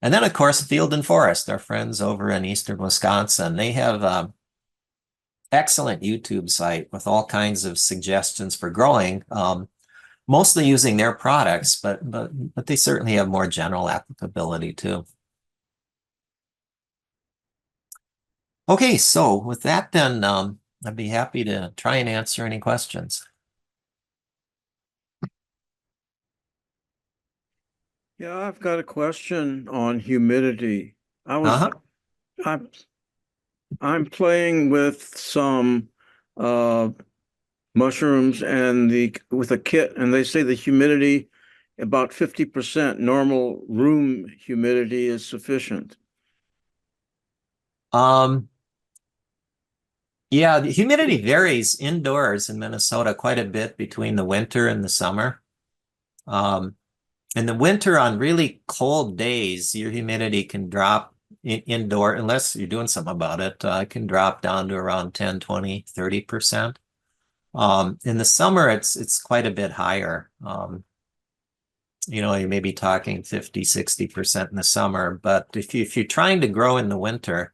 And then, of course, Field and Forest, our friends over in eastern Wisconsin. They have excellent YouTube site with all kinds of suggestions for growing. mostly using their products, but they certainly have more general applicability too. Okay, so with that then, I'd be happy to try and answer any questions. Yeah, I've got a question on humidity. Uh-huh. I'm playing with some mushrooms and with a kit, and they say the humidity about 50%, normal room humidity is sufficient. Yeah, the humidity varies indoors in Minnesota quite a bit between the winter and the summer. In the winter, on really cold days, your humidity can drop indoor, unless you're doing something about it, it can drop down to around 10, 20, 30%. In the summer, it's quite a bit higher. You know, you may be talking 50, 60% in the summer, but if you're trying to grow in the winter,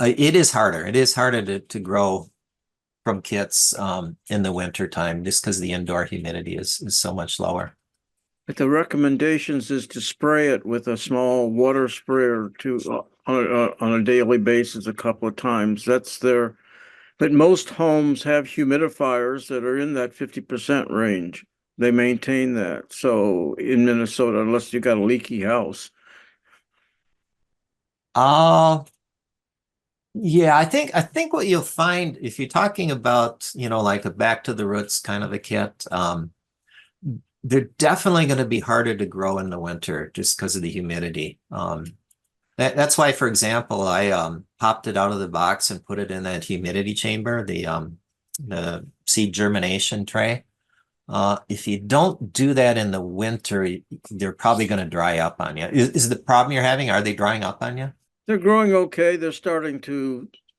it is harder. It is harder to grow from kits in the winter time, just because the indoor humidity is so much lower. But the recommendations is to spray it with a small water sprayer on a daily basis a couple of times. But most homes have humidifiers that are in that 50% range. They maintain that. So in Minnesota, unless you got a leaky house. Yeah, I think what you'll find if you're talking about, you know, like a back to the roots kind of a kit, they're definitely going to be harder to grow in the winter just because of the humidity. That's why, for example, I popped it out of the box and put it in that humidity chamber, the seed germination tray. If you don't do that in the winter, they're probably going to dry up on you. Is the problem you're having? Are they drying up on you? They're growing okay.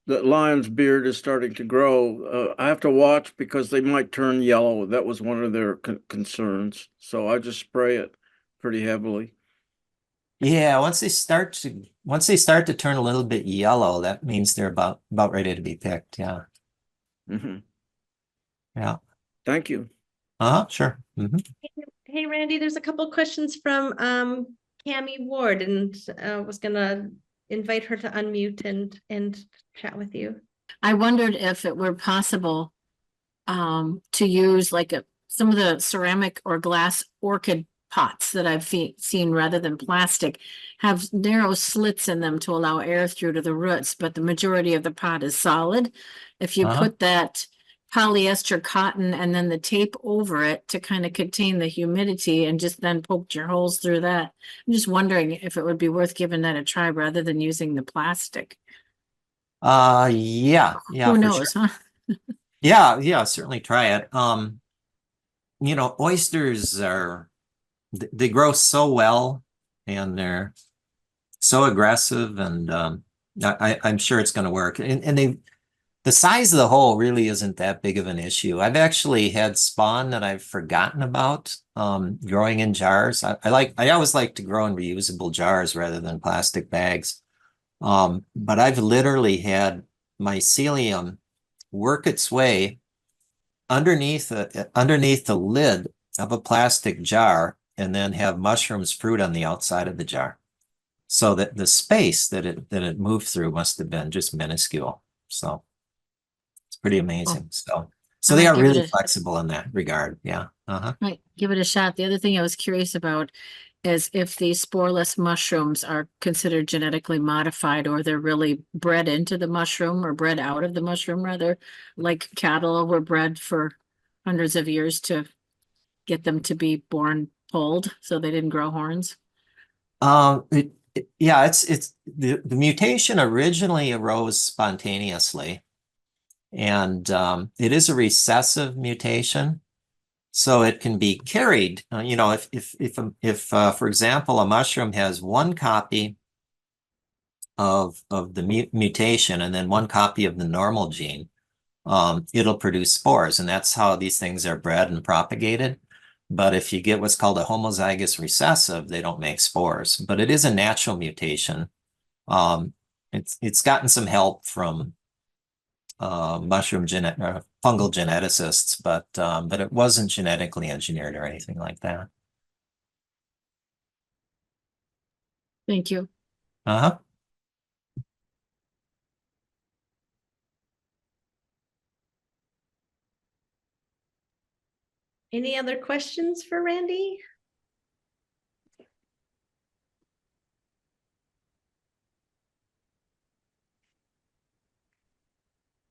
The lion's beard is starting to grow. I have to watch because they might turn yellow. That was one of their concerns. So I just spray it pretty heavily. Yeah, once they start to turn a little bit yellow, that means they're about ready to be picked. Yeah. Mm-hmm. Yeah. Thank you. Sure. Mm-hmm. Hey, Randy, there's a couple questions from Cammie Ward, and was gonna invite her to unmute and chat with you. I wondered if it were possible to use like some of the ceramic or glass orchid pots that I've seen rather than plastic have narrow slits in them to allow air through to the roots, but the majority of the pot is solid. If you put that polyester cotton and then the tape over it to kind of contain the humidity and just then poked your holes through that. I'm just wondering if it would be worth giving that a try rather than using the plastic. Yeah, Who knows, sure. huh? Yeah, certainly try it. You know, oysters they grow so well and they're so aggressive, and I'm sure it's going to work. And the size of the hole really isn't that big of an issue. I've actually had spawn that I've forgotten about growing in jars. I always like to grow in reusable jars rather than plastic bags. But I've literally had mycelium work its way underneath the lid of a plastic jar and then have mushrooms fruit on the outside of the jar. So that the space that it moved through must have been just minuscule. So it's pretty amazing. So they are really flexible in that regard. Yeah. Right. Give it a shot. The other thing I was curious about is if these sporeless mushrooms are considered genetically modified, or they're really bred into the mushroom or bred out of the mushroom, rather, like cattle were bred for hundreds of years to get them to be born polled so they didn't grow horns. Yeah, it's the mutation originally arose spontaneously, and it is a recessive mutation. So it can be carried, you know, if for example, a mushroom has one copy of the mutation and then one copy of the normal gene, it'll produce spores, and that's how these things are bred and propagated. But if you get what's called a homozygous recessive, they don't make spores. But it is a natural mutation. It's gotten some help from mushroom fungal geneticists, but it wasn't genetically engineered or anything like that. Thank you. Uh-huh. Any other questions for Randy?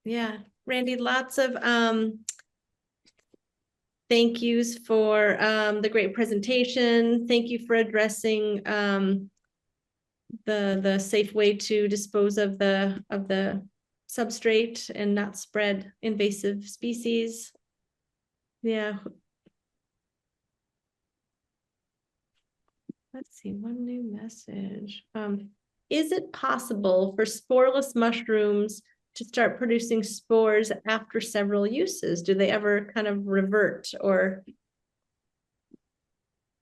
Yeah, Randy, lots of thank yous for the great presentation. Thank you for addressing the safe way to dispose of the substrate and not spread invasive species. Yeah. Let's see, one new message. Is it possible for sporeless mushrooms to start producing spores after several uses? Do they ever kind of revert or?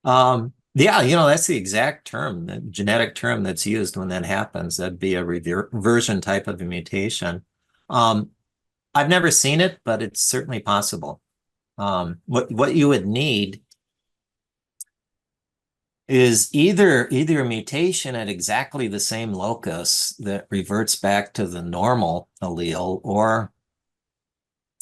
Yeah, that's the exact term, the genetic term that's used when that happens. That'd be a reversion type of a mutation. I've never seen it, but it's certainly possible. What you would need is either a mutation at exactly the same locus that reverts back to the normal allele, or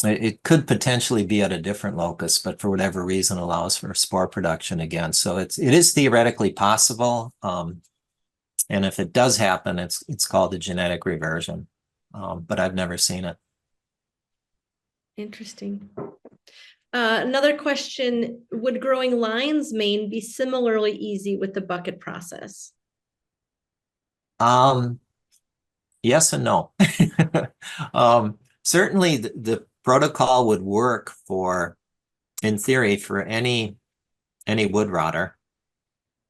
it could potentially be at a different locus, but for whatever reason allows for spore production again. So it is theoretically possible. And if it does happen, it's called a genetic reversion. But I've never seen it. Interesting. Another question, would growing lion's mane be similarly easy with the bucket process? Yes and no. Certainly the protocol would work in theory, for any wood rotter.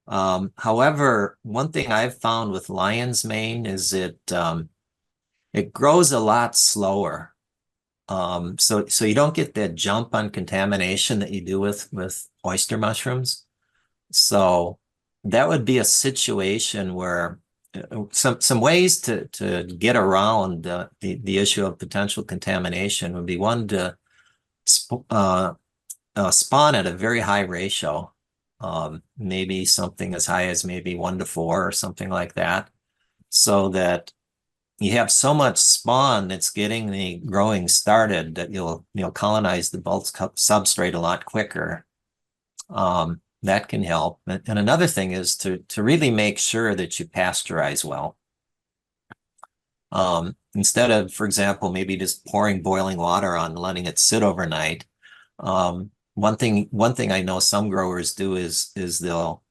However, one thing I've found with lion's mane is it grows a lot slower. So you don't get that jump on contamination that you do with oyster mushrooms. So that would be a situation where some ways to get around the issue of potential contamination would be, one, to spawn at a very high ratio, maybe something as high as maybe 1 to 4 or something like that, so that you have so much spawn that's getting the growing started that you'll colonize the bulk substrate a lot quicker. That can help. And another thing is to really make sure that you pasteurize well. Instead of, for example, maybe just pouring boiling water on and letting it sit overnight. One thing I know some growers do is they'll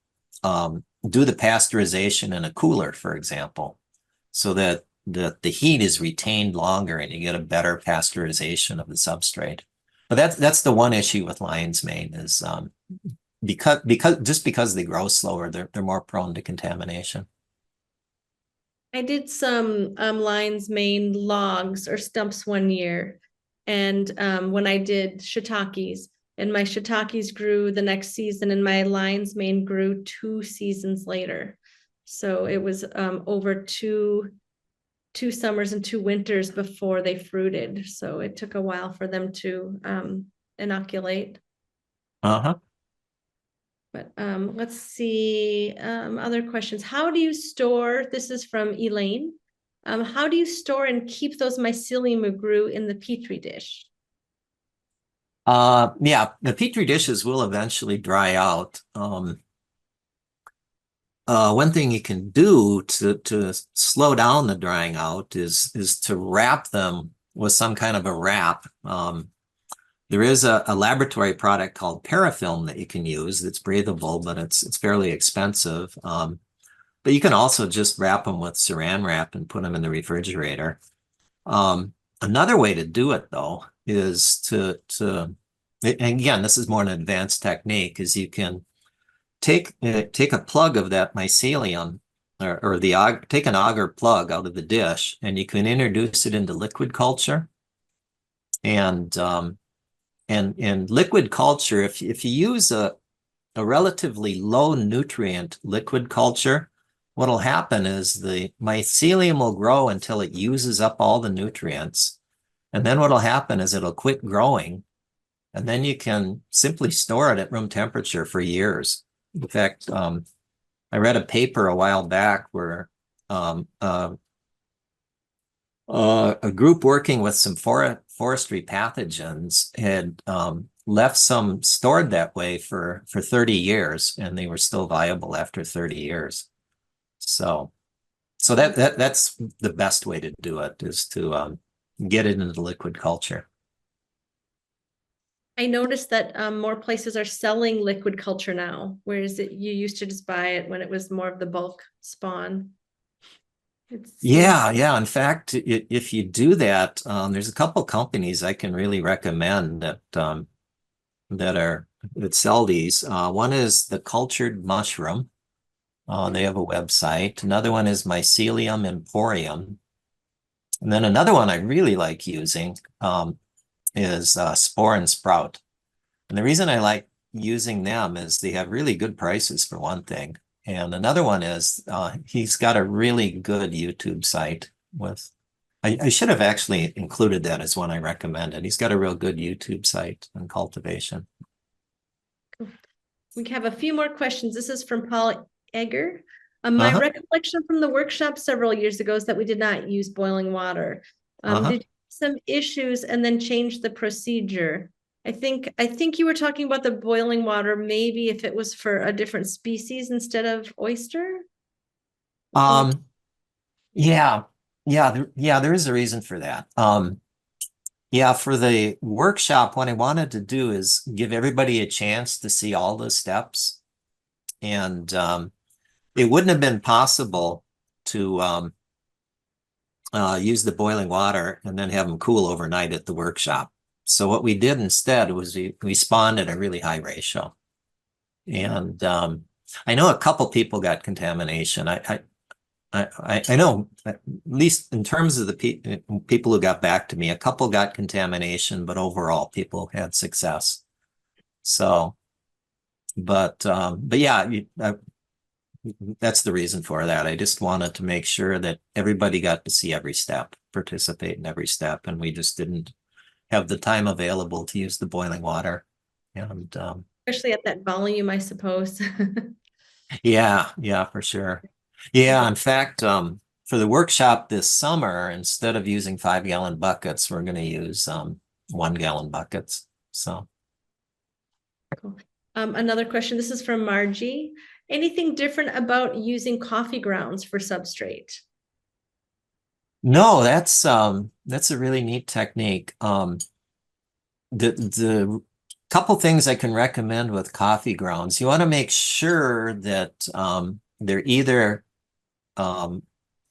do the pasteurization in a cooler, for example, so that the heat is retained longer and you get a better pasteurization of the substrate. But that's the one issue with lion's mane is because they grow slower, they're more prone to contamination. I did some lion's mane logs or stumps one year, and when I did shiitakes, and my shiitakes grew the next season, and my lion's mane grew 2 seasons later. So it was over two summers and 2 winters before they fruited. So it took a while for them to inoculate. Uh-huh. But let's see, other questions. How do you store, this is from Elaine, how do you store and keep those mycelium who grew in the Petri dish? Yeah, the Petri dishes will eventually dry out. One thing you can do to slow down the drying out is to wrap them with some kind of a wrap. There is a laboratory product called parafilm that you can use that's breathable, but it's fairly expensive. But you can also just wrap them with saran wrap and put them in the refrigerator. Another way to do it, though, is to and again, this is more an advanced technique, is you can take a plug of that mycelium or take an agar plug out of the dish, and you can introduce it into liquid culture. And liquid culture, if you use a relatively low nutrient liquid culture, what'll happen is the mycelium will grow until it uses up all the nutrients. And then what'll happen is it'll quit growing. And then you can simply store it at room temperature for years. In fact, I read a paper a while back where a group working with some forestry pathogens had left some stored that way for 30 years, and they were still viable after 30 years. So that's the best way to do it, is to get it into liquid culture. I noticed that more places are selling liquid culture now, whereas you used to just buy it when it was more of the bulk spawn. Yeah. In fact, if you do that, there's a couple companies I can really recommend that sell these. One is the Cultured Mushroom. They have a website. Another one is Mycelium Emporium. And then another one I really like using is Spore and Sprout. And the reason I like using them is they have really good prices, for one thing. And another one is he's got a really good YouTube site with, I should have actually included that as one I recommended. He's got a real good YouTube site on cultivation. We have a few more questions. This is from Paul Egger. My recollection from the workshop several years ago is that we did not use boiling water. Did you have some issues and then change the procedure? I think you were talking about the boiling water, maybe if it was for a different species instead of oyster. Yeah, there is a reason for that. Yeah, for the workshop, what I wanted to do is give everybody a chance to see all the steps. And it wouldn't have been possible to use the boiling water and then have them cool overnight at the workshop. So what we did instead was we spawned at a really high ratio. And I know a couple people got contamination. I know, at least in terms of the people who got back to me, a couple got contamination, but overall people had success. So, but yeah, that's the reason for that. I just wanted to make sure that everybody got to see every step, participate in every step, and we just didn't have the time available to use the boiling water. And especially at that volume, I suppose. yeah, for sure. Yeah, in fact, for the workshop this summer, instead of using 5-gallon buckets, we're going to use 1-gallon buckets. So cool. Another question. This is from Margie. Anything different about using coffee grounds for substrate? No, that's a really neat technique. The couple things I can recommend with coffee grounds, you want to make sure that they're either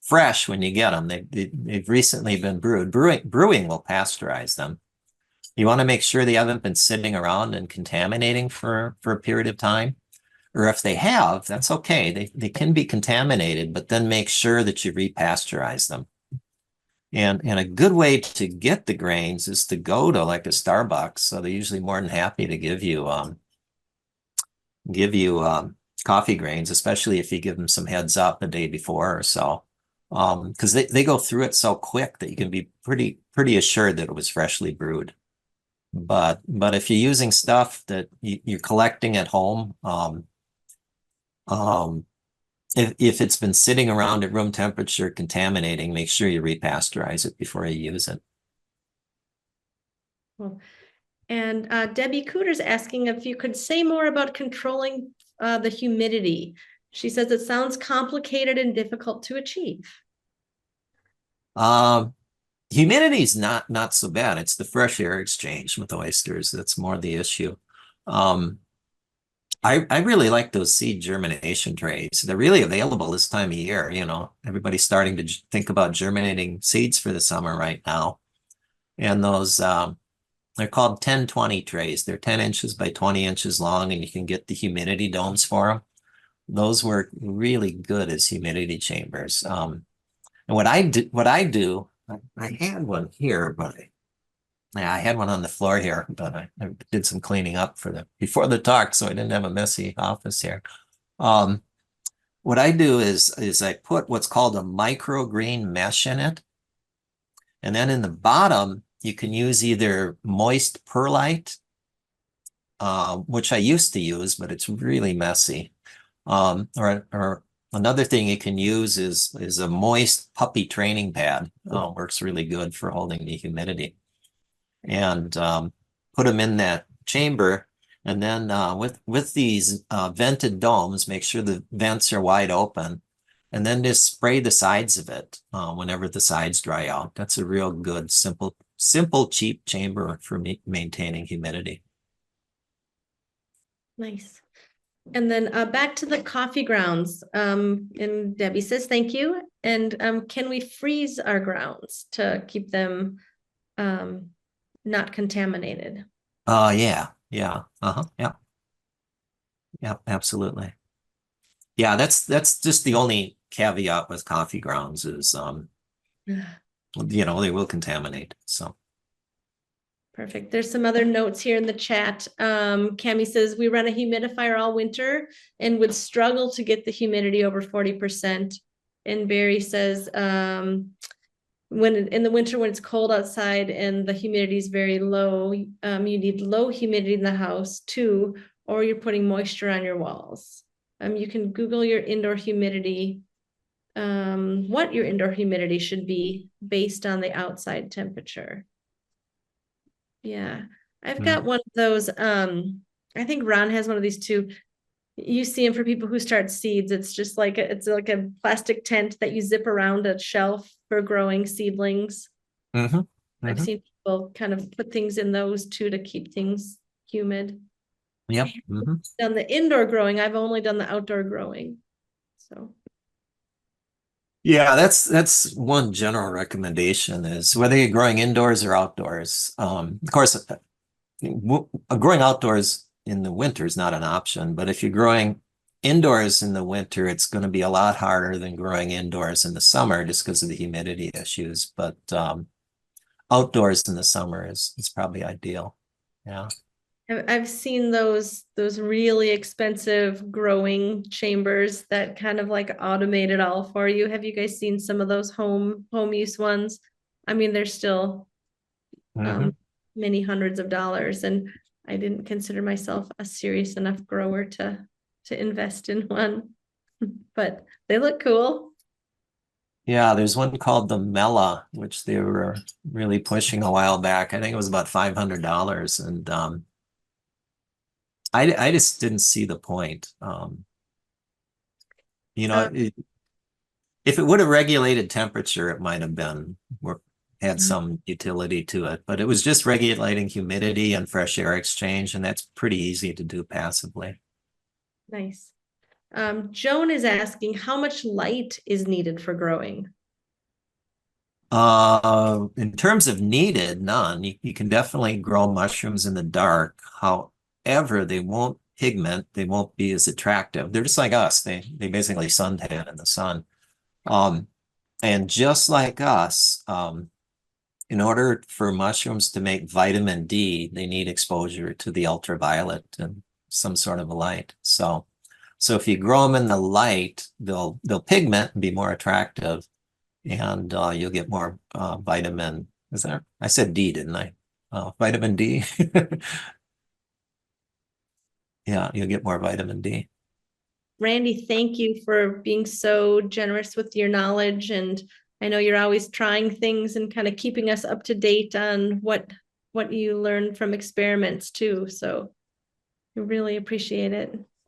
fresh when you get them. They've recently been brewed. Brewing will pasteurize them. You want to make sure they haven't been sitting around and contaminating for a period of time. Or if they have, that's okay. They can be contaminated, but then make sure that you repasteurize them. And a good way to get the grains is to go to like a Starbucks. So they're usually more than happy to give you coffee grains, especially if you give them some heads up the day before or so. Because they go through it so quick that you can be pretty assured that it was freshly brewed. But if you're using stuff that you're collecting at home, if it's been sitting around at room temperature contaminating, make sure you repasteurize it before you use it. Cool. And Debbie Cooter's asking if you could say more about controlling the humidity. She says it sounds complicated and difficult to achieve. Humidity is not so bad. It's the fresh air exchange with oysters that's more the issue. I really like those seed germination trays. They're really available this time of year. You know, everybody's starting to think about germinating seeds for the summer right now. And those, they're called 10-20 trays. They're 10 inches by 20 inches long, and you can get the humidity domes for them. Those work really good as humidity chambers. And what I do, I had one here, but I had one on the floor here, but I did some cleaning up before the talk, so I didn't have a messy office here. What I do is I put what's called a microgreen mesh in it. And then in the bottom, you can use either moist perlite, which I used to use, but it's really messy. Or another thing you can use is a moist puppy training pad. Works really good for holding the humidity. And put them in that chamber. And then with these vented domes, make sure the vents are wide open. And then just spray the sides of it whenever the sides dry out. That's a real good, simple, cheap chamber for maintaining humidity. Nice. And then back to the coffee grounds. And Debbie says, thank you. And can we freeze our grounds to keep them not contaminated? Yeah. Yeah. Yeah, absolutely. Yeah, that's just the only caveat with coffee grounds is they will contaminate. So perfect. There's some other notes here in the chat. Cami says we run a humidifier all winter and would struggle to get the humidity over 40%. And Barry says when in the winter when it's cold outside and the humidity is very low, you need low humidity in the house too, or you're putting moisture on your walls. You can Google your indoor humidity, what your indoor humidity should be based on the outside temperature. Yeah, I've got one of those. I think Ron has one of these too. You see them for people who start seeds. It's just like it's like a plastic tent that you zip around a shelf for growing seedlings. I've seen people kind of put things in those too to keep things humid. Yep. Done the indoor growing. I've only done the outdoor growing. So. Yeah, that's one general recommendation is whether you're growing indoors or outdoors. Of course, growing outdoors in the winter is not an option, but if you're growing indoors in the winter, it's going to be a lot harder than growing indoors in the summer just because of the humidity issues. But outdoors in the summer is probably ideal. Yeah. I've seen those really expensive growing chambers that kind of like automate it all for you. Have you guys seen some of those home use ones? I mean, they're still many hundreds of dollars, and I didn't consider myself a serious enough grower to invest in one, but they look cool. Yeah, there's one called the Mela, which they were really pushing a while back. I think it was about $500, and I just didn't see the point. If it would have regulated temperature, it might have been had some utility to it, but it was just regulating humidity and fresh air exchange, and that's pretty easy to do passively. Nice. Joan is asking how much light is needed for growing? In terms of needed, none. You can definitely grow mushrooms in the dark. However, they won't pigment. They won't be as attractive. They're just like us. They basically suntan in the sun. And just like us, in order for mushrooms to make vitamin D, they need exposure to the ultraviolet and some sort of a light. So if you grow them in the light, they'll pigment and be more attractive, and you'll get more vitamin. I said D, didn't I? Vitamin D. Yeah, you'll get more vitamin D. Randy, thank you for being so generous with your knowledge, and I know you're always trying things and kind of keeping us up to date on what you learn from experiments too. So I really appreciate it.